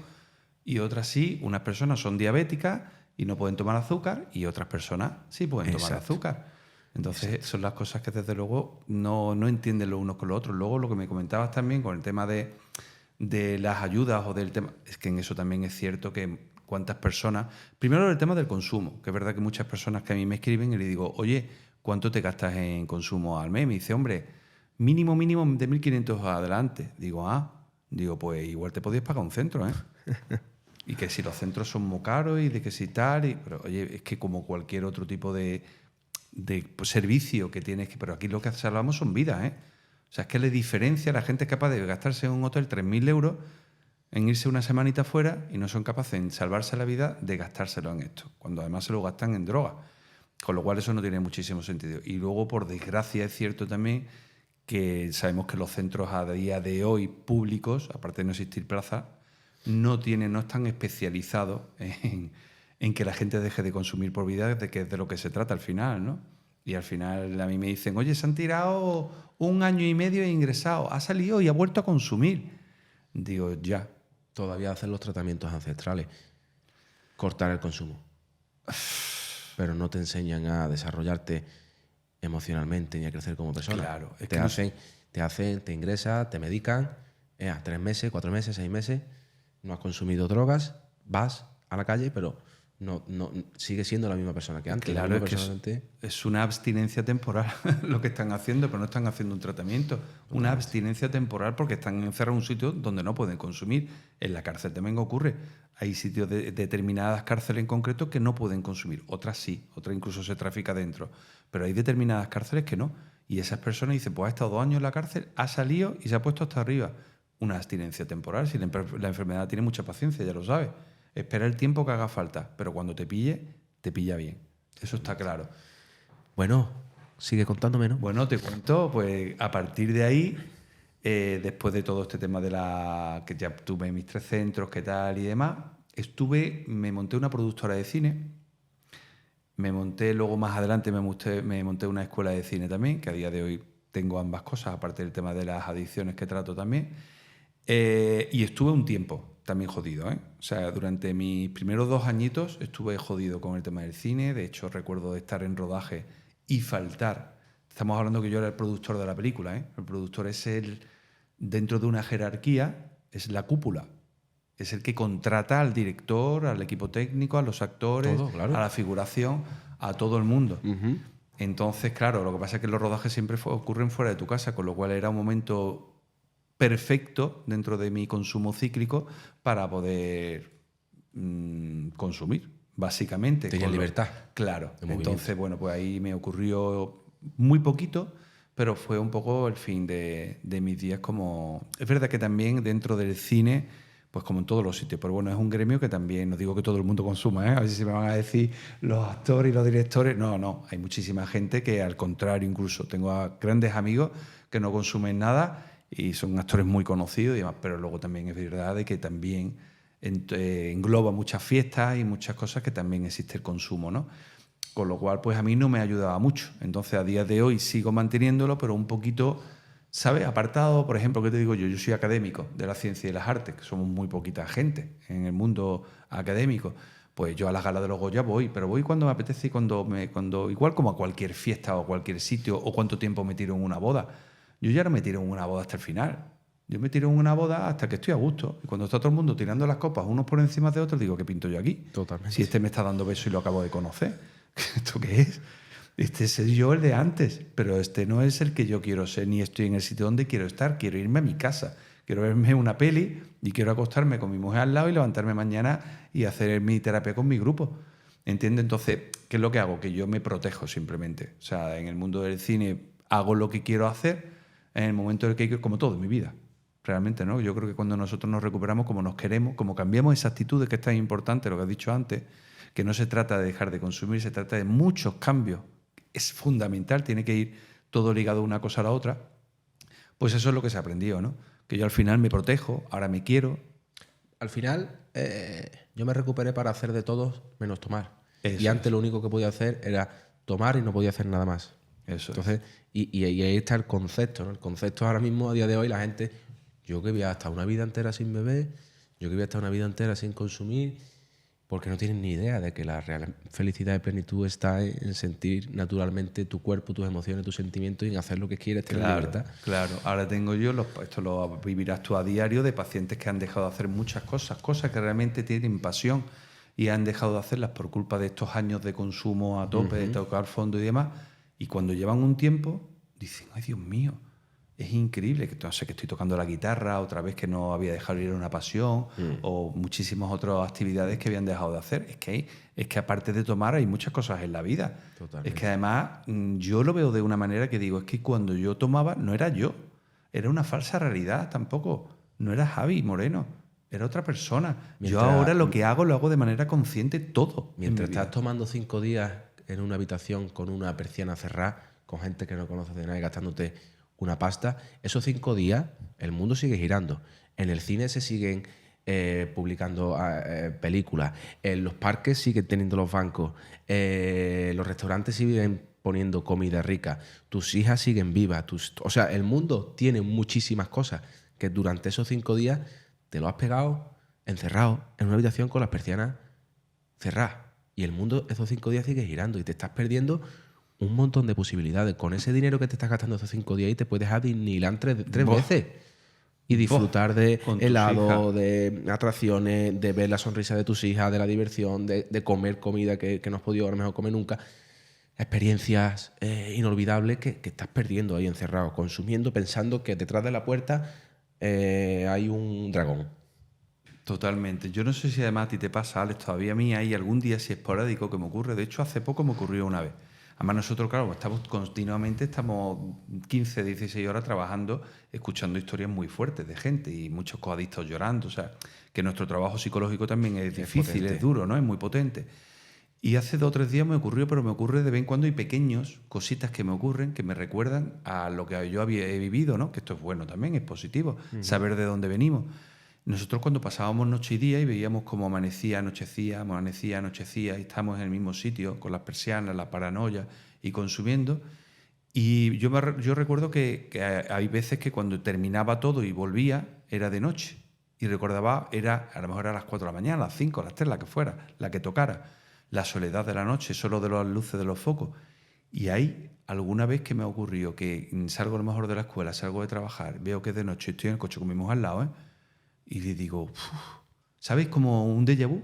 Y otras sí, unas personas son diabéticas y no pueden tomar azúcar y otras personas sí pueden tomar azúcar. Entonces son las cosas que desde luego no entienden los unos con los otros. Luego lo que me comentabas también con el tema de las ayudas o del tema, es que en eso también es cierto que cuántas personas... Primero el tema del consumo, que es verdad que muchas personas que a mí me escriben y le digo, oye, ¿cuánto te gastas en consumo al mes? Me dice, hombre, mínimo de 1.500 adelante. Digo, pues igual te podías pagar un centro, ¿eh? Y que si los centros son muy caros y de que si tal... pero oye, es que como cualquier otro tipo de servicio que tienes que... Pero aquí lo que hablamos son vidas, ¿eh? O sea, es que le diferencia, la gente es capaz de gastarse en un hotel 3.000 euros en irse una semanita fuera y no son capaces en salvarse la vida de gastárselo en esto, cuando además se lo gastan en droga. Con lo cual eso no tiene muchísimo sentido. Y luego, por desgracia, es cierto también que sabemos que los centros a día de hoy públicos, aparte de no existir plazas, no están especializados en que la gente deje de consumir por vida, de que es de lo que se trata al final, ¿no? Y al final a mí me dicen, oye, se han tirado 1 año y medio e ingresado, ha salido y ha vuelto a consumir. Digo, ya. Todavía hacen los tratamientos ancestrales. Cortar el consumo. Pero no te enseñan a desarrollarte emocionalmente ni a crecer como persona. Claro. Te ingresan, te medican, 3 meses, 4 meses, 6 meses, no has consumido drogas, vas a la calle, pero no sigue siendo la misma persona que antes. Claro, es una abstinencia temporal lo que están haciendo, pero no están haciendo un tratamiento. Una abstinencia temporal porque están encerrados en un sitio donde no pueden consumir. En la cárcel también ocurre. Hay sitios de determinadas cárceles en concreto que no pueden consumir. Otras sí, otras incluso se trafica dentro. Pero hay determinadas cárceles que no. Y esas personas dicen, pues ha estado 2 años en la cárcel, ha salido y se ha puesto hasta arriba. Una abstinencia temporal. Si la enfermedad tiene mucha paciencia, ya lo sabes. Espera el tiempo que haga falta, pero cuando te pilla bien. Eso está claro. Bueno, sigue contándome, ¿no? Bueno, te cuento, pues a partir de ahí, después de todo este tema que ya tuve mis 3 centros, qué tal y demás, me monté una productora de cine, luego más adelante me monté una escuela de cine también, que a día de hoy tengo ambas cosas, aparte del tema de las adicciones que trato también, y estuve un tiempo también jodido, ¿eh? O sea, durante mis primeros 2 añitos estuve jodido con el tema del cine. De hecho, recuerdo de estar en rodaje y faltar. Estamos hablando que yo era el productor de la película, ¿eh? El productor es dentro de una jerarquía, es la cúpula. Es el que contrata al director, al equipo técnico, a los actores, todo, claro, a la figuración, a todo el mundo. Uh-huh. Entonces, claro, lo que pasa es que los rodajes siempre ocurren fuera de tu casa, con lo cual era un momento perfecto dentro de mi consumo cíclico para poder consumir, básicamente. Tenía libertad. Claro. Entonces, bueno, pues ahí me ocurrió muy poquito, pero fue un poco el fin de mis días como... Es verdad que también dentro del cine, pues como en todos los sitios, pero bueno, es un gremio que también, no digo que todo el mundo consuma, ¿eh? A ver si me van a decir los actores y los directores. No, hay muchísima gente que al contrario, incluso tengo a grandes amigos que no consumen nada y son actores muy conocidos y demás, pero luego también es verdad de que también engloba muchas fiestas y muchas cosas que también existe el consumo, ¿no? Con lo cual, pues a mí no me ayudaba mucho. Entonces, a día de hoy sigo manteniéndolo, pero un poquito, ¿sabes? Apartado, por ejemplo, ¿qué te digo yo? Yo soy académico de la ciencia y las artes, que somos muy poquita gente en el mundo académico. Pues yo a las galas de los Goya voy, pero voy cuando me apetece y cuando igual como a cualquier fiesta o cualquier sitio, o cuánto tiempo me tiro en una boda. Yo ya no me tiro en una boda hasta el final. Yo me tiro en una boda hasta que estoy a gusto. Y cuando está todo el mundo tirando las copas unos por encima de otros, digo, ¿qué pinto yo aquí? Totalmente. Si este me está dando besos y lo acabo de conocer. ¿Esto qué es? Este es yo el de antes, pero este no es el que yo quiero ser, ni estoy en el sitio donde quiero estar. Quiero irme a mi casa, quiero verme una peli y quiero acostarme con mi mujer al lado y levantarme mañana y hacer mi terapia con mi grupo. ¿Entiendes? Entonces, ¿qué es lo que hago? Que yo me protejo simplemente. O sea, en el mundo del cine hago lo que quiero hacer en el momento en el que quiero, como todo en mi vida. Realmente, ¿no? Yo creo que cuando nosotros nos recuperamos, como nos queremos, como cambiamos esa actitud, que es tan importante, lo que has dicho antes, que no se trata de dejar de consumir, se trata de muchos cambios. Es fundamental, tiene que ir todo ligado una cosa a la otra. Pues eso es lo que se ha aprendido, ¿no? Que yo al final me protejo, ahora me quiero. Al final, yo me recuperé para hacer de todos menos tomar. Eso y antes es. lo único que podía hacer era tomar y no podía hacer nada más. Eso Entonces, y ahí está el concepto, ¿no? El concepto ahora mismo, a día de hoy, la gente, yo que voy a estar una vida entera sin beber, yo que voy a estar una vida entera sin consumir, porque no tienen ni idea de que la real felicidad y plenitud está en sentir naturalmente tu cuerpo, tus emociones, tus sentimientos y en hacer lo que quieres, tener libertad. Claro. Ahora tengo yo, esto lo vivirás tú a diario, de pacientes que han dejado de hacer muchas cosas, cosas que realmente tienen pasión y han dejado de hacerlas por culpa de estos años de consumo a tope, de tocar fondo y demás. Y cuando llevan un tiempo, dicen, ay Dios mío, es increíble, que no sé, que estoy tocando la guitarra, otra vez que no había dejado ir una pasión, o muchísimas otras actividades que habían dejado de hacer. Es que aparte de tomar hay muchas cosas en la vida. Totalmente. Es que además yo lo veo de una manera que digo, es que cuando yo tomaba no era yo, era una falsa realidad tampoco, no era Javi Moreno, era otra persona. Yo ahora lo que hago lo hago de manera consciente todo. Mientras estás tomando 5 días en una habitación con una persiana cerrada, con gente que no conoces de nada y gastándote una pasta, esos 5 días el mundo sigue girando. En el cine se siguen publicando películas, en los parques siguen teniendo los bancos, los restaurantes siguen poniendo comida rica, tus hijas siguen vivas, o sea, el mundo tiene muchísimas cosas que durante esos 5 días te lo has pegado encerrado en una habitación con las persianas cerradas. Y el mundo esos 5 días sigue girando y te estás perdiendo un montón de posibilidades. Con ese dinero que te estás gastando esos 5 días y te puedes ir a Disneyland tres veces y disfrutar de helado, de atracciones, de ver la sonrisa de tus hijas, de la diversión, de comer comida que no has podido a lo mejor comer nunca. Experiencias inolvidables que estás perdiendo ahí encerrado, consumiendo, pensando que detrás de la puerta hay un dragón. Totalmente. Yo no sé si además a ti te pasa, Alex, todavía a mí hay algún día así esporádico que me ocurre. De hecho, hace poco me ocurrió una vez. Además, nosotros, claro, estamos 15, 16 horas trabajando, escuchando historias muy fuertes de gente y muchos coadictos llorando. O sea, que nuestro trabajo psicológico también es difícil, es duro, ¿no? Es muy potente. Y hace 2 o 3 días me ocurrió, pero me ocurre de vez en cuando y pequeños cositas que me ocurren que me recuerdan a lo que yo he vivido, ¿no? Que esto es bueno también, es positivo, saber de dónde venimos. Nosotros cuando pasábamos noche y día y veíamos cómo amanecía, anochecía, y estábamos en el mismo sitio con las persianas, la paranoia y consumiendo. Y yo recuerdo que hay veces que cuando terminaba todo y volvía era de noche. Y recordaba, a lo mejor a las 4 de la mañana, a las 5, a las 3, la que fuera, la que tocara. La soledad de la noche, solo de las luces de los focos. Y hay alguna vez que me ha ocurrido que salgo a lo mejor de la escuela, salgo de trabajar, veo que es de noche, estoy en el coche con mi mujer al lado, ¿eh? Y le digo, ¿sabes? Como un déjà vu,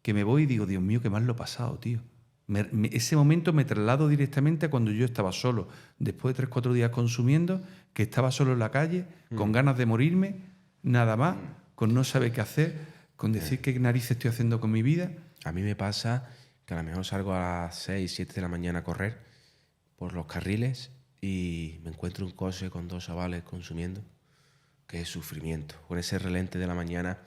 que me voy y digo, Dios mío, qué mal lo he pasado, tío. Ese momento me traslado directamente a cuando yo estaba solo, después de 3 o 4 días consumiendo, que estaba solo en la calle, con ganas de morirme, nada más, con no saber qué hacer, con decir qué narices estoy haciendo con mi vida. A mí me pasa que a lo mejor salgo a las 6, 7 de la mañana a correr por los carriles y me encuentro un coche con 2 chavales consumiendo. Qué sufrimiento. Con ese relente de la mañana,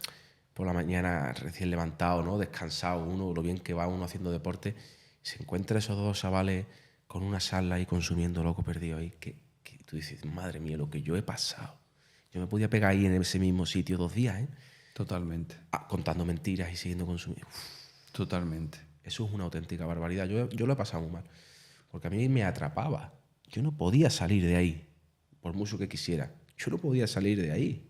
por la mañana recién levantado, ¿no? Descansado uno, lo bien que va uno haciendo deporte, se encuentra esos 2 chavales con una sala ahí consumiendo, loco perdido ahí. Que tú dices, madre mía, lo que yo he pasado. Yo me podía pegar ahí en ese mismo sitio 2 días, ¿eh? Totalmente. Contando mentiras y siguiendo consumiendo. Totalmente. Eso es una auténtica barbaridad. Yo lo he pasado muy mal. Porque a mí me atrapaba. Yo no podía salir de ahí, por mucho que quisiera. Yo no podía salir de ahí.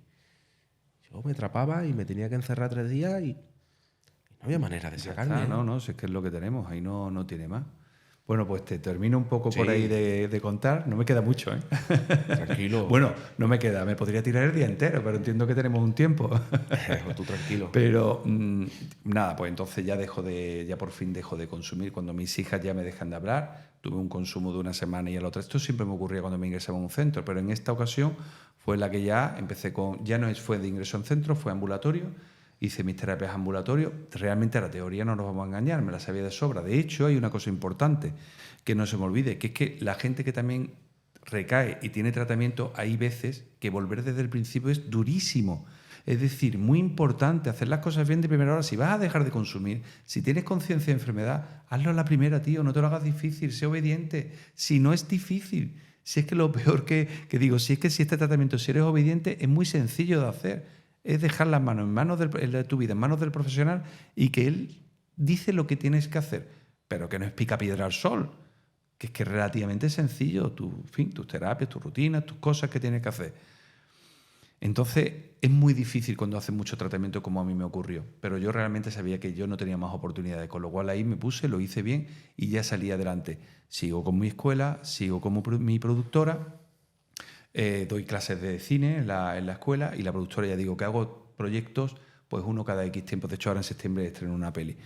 Yo me atrapaba y me tenía que encerrar 3 días y no había manera de Ya sacarme. está, no, si es que es lo que tenemos, ahí no tiene más. Bueno, pues te termino un poco por Sí. ahí de contar. No me queda mucho, ¿eh? Tranquilo. Bueno, no me queda. Me podría tirar el día entero, pero entiendo que tenemos un tiempo. Tú tranquilo. Pero nada, pues entonces ya por fin dejo de consumir. Cuando mis hijas ya me dejan de hablar, tuve un consumo de una semana y a la otra. Esto siempre me ocurría cuando me ingresaba a un centro, pero en esta ocasión fue la que ya empecé con, ya no fue de ingreso en centro, fue ambulatorio. Hice mis terapias ambulatorios. Realmente la teoría no nos vamos a engañar, me la sabía de sobra. De hecho, hay una cosa importante que no se me olvide, que es que la gente que también recae y tiene tratamiento, hay veces que volver desde el principio es durísimo. Es decir, muy importante hacer las cosas bien de primera hora. Si vas a dejar de consumir, si tienes conciencia de enfermedad, hazlo a la primera, tío, no te lo hagas difícil, sé obediente. Si no es difícil, si es que lo peor que digo, si es que si este tratamiento, si eres obediente, es muy sencillo de hacer. Es dejar las manos en manos de tu vida, en manos del profesional y que él dice lo que tienes que hacer, pero que no es pica piedra al sol, que es que es relativamente sencillo, tus terapias, tus rutinas, tus cosas que tienes que hacer. Entonces es muy difícil cuando haces mucho tratamiento como a mí me ocurrió, pero yo realmente sabía que yo no tenía más oportunidades, con lo cual ahí me puse, lo hice bien y ya salí adelante. Sigo con mi escuela, sigo como mi productora. Doy clases de cine en la escuela y la productora, ya digo, que hago proyectos, pues uno cada X tiempo. De hecho, ahora en septiembre estreno una peli.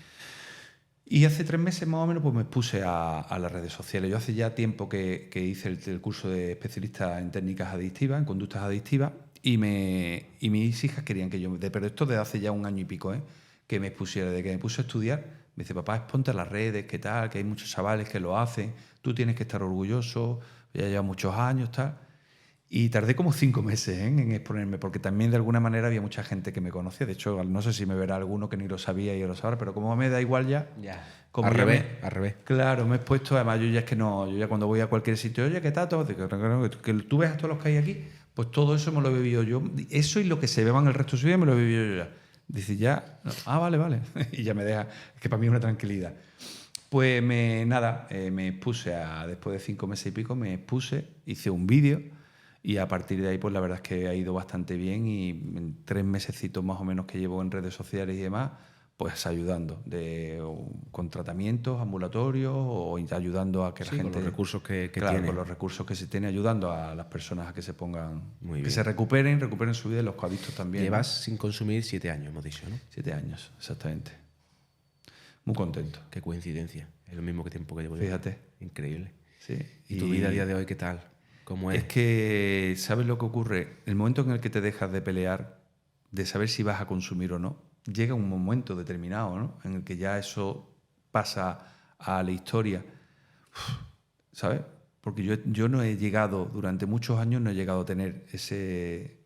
Y hace 3 meses más o menos pues me puse a las redes sociales. Yo hace ya tiempo que hice el curso de especialista en técnicas adictivas, en conductas adictivas, y mis hijas querían que yo, pero esto desde hace ya 1 año y pico, que me expusiera, de que me puse a estudiar. Me dice, papá, exponte a las redes, qué tal, que hay muchos chavales que lo hacen, tú tienes que estar orgulloso, ya lleva muchos años, tal. Y tardé como 5 meses en exponerme, porque también de alguna manera había mucha gente que me conocía. De hecho, no sé si me verá alguno que ni lo sabía y yo lo sabrá, pero como me da igual ya. Como al ya revés, al revés. Claro, me he expuesto, además yo ya es que no, yo ya cuando voy a cualquier sitio, oye, ¿qué tal? Todo, que tú ves a todos los que hay aquí, pues todo eso me lo he vivido yo. Eso y lo que se beba en el resto de su vida me lo he vivido yo ya. Dice, ya, vale. Y ya me deja, es que para mí es una tranquilidad. Pues me expuse, después de 5 meses y pico, me expuse, hice un vídeo. Y a partir de ahí, pues la verdad es que ha ido bastante bien y en 3 mesecitos más o menos que llevo en redes sociales y demás, pues ayudando con tratamientos ambulatorios o ayudando a que la gente... con los recursos que claro, tiene. con los recursos que se tiene, ayudando a las personas a que se pongan... Muy que bien. se recuperen su vida y los coadictos también. Llevas sin consumir 7 años, hemos dicho, ¿no? 7 años, exactamente. Muy contento. Qué coincidencia. Es lo mismo que tiempo que llevo yo. Fíjate. Increíble. Sí. ¿Y tu vida a día de hoy qué tal? ¿Cómo es? Es que, ¿sabes lo que ocurre? El momento en el que te dejas de pelear, de saber si vas a consumir o no, llega un momento determinado, ¿no? En el que ya eso pasa a la historia. ¿Sabes? Porque yo no he llegado, durante muchos años, no he llegado a tener ese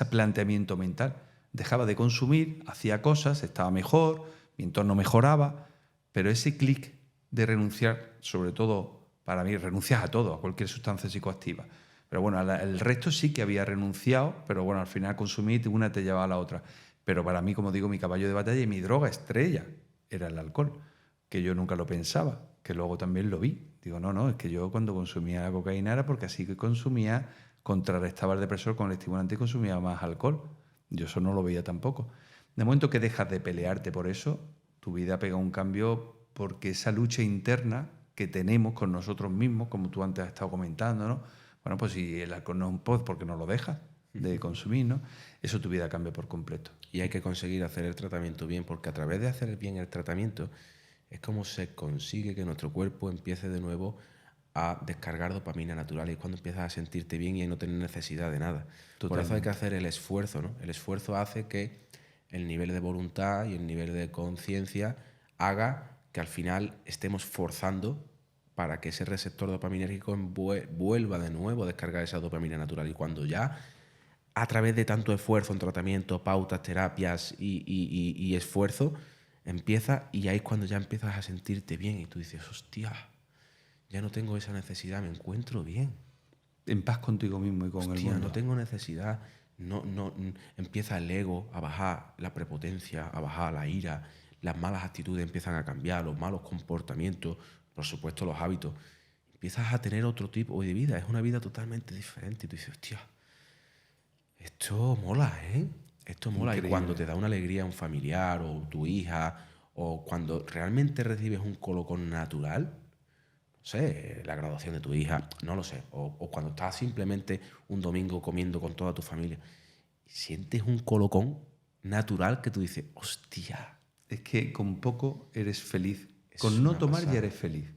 planteamiento mental. Dejaba de consumir, hacía cosas, estaba mejor, mi entorno mejoraba, pero ese clic de renunciar, sobre todo para mí, renuncias a todo, a cualquier sustancia psicoactiva. Pero bueno, el resto sí que había renunciado, pero bueno, al final consumir una te llevaba a la otra. Pero para mí, como digo, mi caballo de batalla y mi droga estrella era el alcohol, que yo nunca lo pensaba, que luego también lo vi. Digo, no, es que yo cuando consumía la cocaína era porque así que consumía, contrarrestaba el depresor con el estimulante y consumía más alcohol. Yo eso no lo veía tampoco. De momento que dejas de pelearte por eso, tu vida pega un cambio porque esa lucha interna que tenemos con nosotros mismos, como tú antes has estado comentando, ¿no? Bueno, pues si el alcohol no es un pod, ¿por qué no lo dejas de consumir, no? Eso tu vida cambia por completo. Y hay que conseguir hacer el tratamiento bien, porque a través de hacer bien el tratamiento es como se consigue que nuestro cuerpo empiece de nuevo a descargar dopamina natural y es cuando empiezas a sentirte bien y a no tener necesidad de nada. Totalmente. Por eso hay que hacer el esfuerzo, ¿no? El esfuerzo hace que el nivel de voluntad y el nivel de conciencia haga que al final estemos forzando para que ese receptor dopaminérgico vuelva de nuevo a descargar esa dopamina natural. Y cuando ya, a través de tanto esfuerzo en tratamiento, pautas, terapias y esfuerzo, empieza, y ahí es cuando ya empiezas a sentirte bien y tú dices, hostia, ya no tengo esa necesidad, me encuentro bien. En paz contigo mismo y con el mundo. No tengo necesidad. No, empieza el ego a bajar, la prepotencia a bajar, la ira, las malas actitudes empiezan a cambiar, los malos comportamientos, por supuesto los hábitos, empiezas a tener otro tipo de vida. Es una vida totalmente diferente. Y tú dices, hostia, esto mola, ¿eh? Esto mola. Increíble. Y cuando te da una alegría a un familiar o tu hija, o cuando realmente recibes un colocón natural, no sé, la graduación de tu hija, no lo sé, o cuando estás simplemente un domingo comiendo con toda tu familia, y sientes un colocón natural que tú dices, hostia. Es que con poco eres feliz. Es Con no una tomar pasada. ya eres feliz.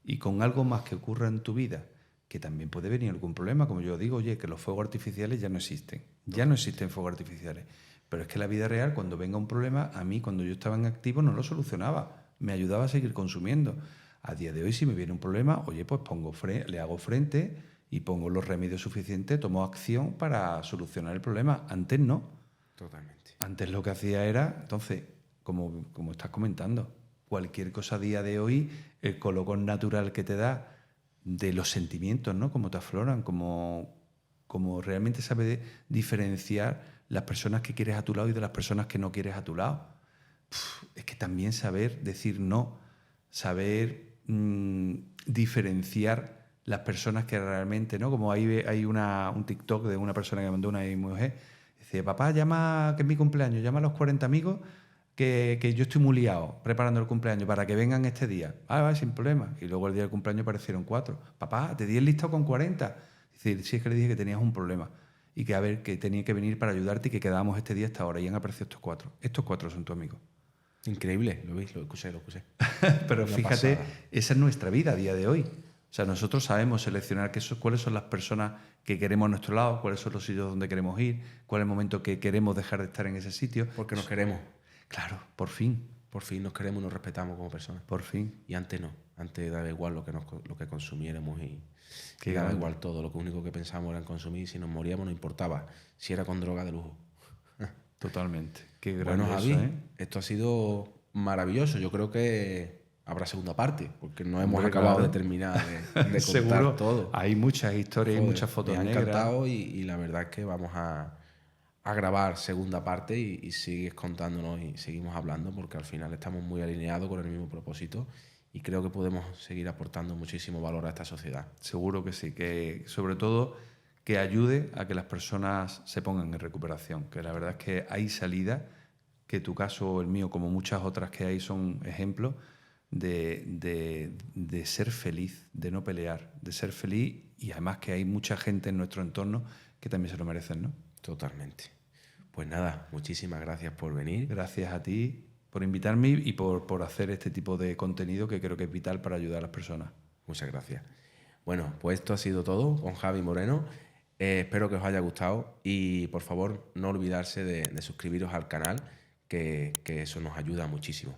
Y con algo más que ocurra en tu vida, que también puede venir algún problema, como yo digo, oye, que los fuegos artificiales ya no existen. Ya no existen fuegos artificiales. Pero es que la vida real, cuando venga un problema, a mí cuando yo estaba en activo no lo solucionaba. Me ayudaba a seguir consumiendo. A día de hoy, si me viene un problema, oye, pues le hago frente y pongo los remedios suficientes, tomo acción para solucionar el problema. Antes no. Totalmente. Antes lo que hacía era, entonces, como estás comentando, cualquier cosa a día de hoy, el colocón natural que te da de los sentimientos, ¿no? Cómo te afloran, como realmente sabes diferenciar las personas que quieres a tu lado y de las personas que no quieres a tu lado. Es que también saber decir no, saber diferenciar las personas que realmente, ¿no? Como hay un TikTok de una persona que mandó una mujer, dice, papá, llama, que es mi cumpleaños, llama a los 40 amigos que yo estoy muy liado preparando el cumpleaños para que vengan este día. Vale, sin problema. Y luego el día del cumpleaños aparecieron 4. Papá, te di el listado con 40. Dice, sí, es que le dije que tenías un problema y que a ver, que tenía que venir para ayudarte y que quedábamos este día hasta ahora. Y han aparecido estos 4. Estos 4 son tus amigos. Increíble, lo veis, lo escuché. Pero Una fíjate, pasada. esa es nuestra vida a día de hoy. O sea, nosotros sabemos seleccionar cuáles son las personas que queremos a nuestro lado, cuáles son los sitios donde queremos ir, cuál es el momento que queremos dejar de estar en ese sitio. Porque nos queremos. Claro, por fin, Por fin nos queremos y nos respetamos como personas. por fin. Y antes no. Antes daba igual lo que consumiéramos y Qué daba grande. igual todo. Lo único que pensábamos era en consumir y si nos moríamos no importaba. Si era con droga de lujo. Totalmente. Qué Bueno, grande Javi, eso, ¿eh? esto ha sido maravilloso. Yo creo que habrá segunda parte, porque no hemos Hombre, acabado claro. de terminar de contar Seguro. todo. Hay muchas historias, hay Joder, muchas fotos me ha negras. encantado y la verdad es que vamos a grabar segunda parte y sigues contándonos y seguimos hablando porque al final estamos muy alineados con el mismo propósito y creo que podemos seguir aportando muchísimo valor a esta sociedad. Seguro que sí, que sobre todo que ayude a que las personas se pongan en recuperación, que la verdad es que hay salida, que tu caso o el mío, como muchas otras que hay, son ejemplos de ser feliz, de no pelear, de ser feliz y además que hay mucha gente en nuestro entorno que también se lo merecen, ¿no? Totalmente. Pues nada, muchísimas gracias por venir. Gracias a ti por invitarme y por hacer este tipo de contenido que creo que es vital para ayudar a las personas. Muchas gracias. Bueno, pues esto ha sido todo con Javi Moreno. Espero que os haya gustado y por favor no olvidarse de suscribiros al canal, que eso nos ayuda muchísimo.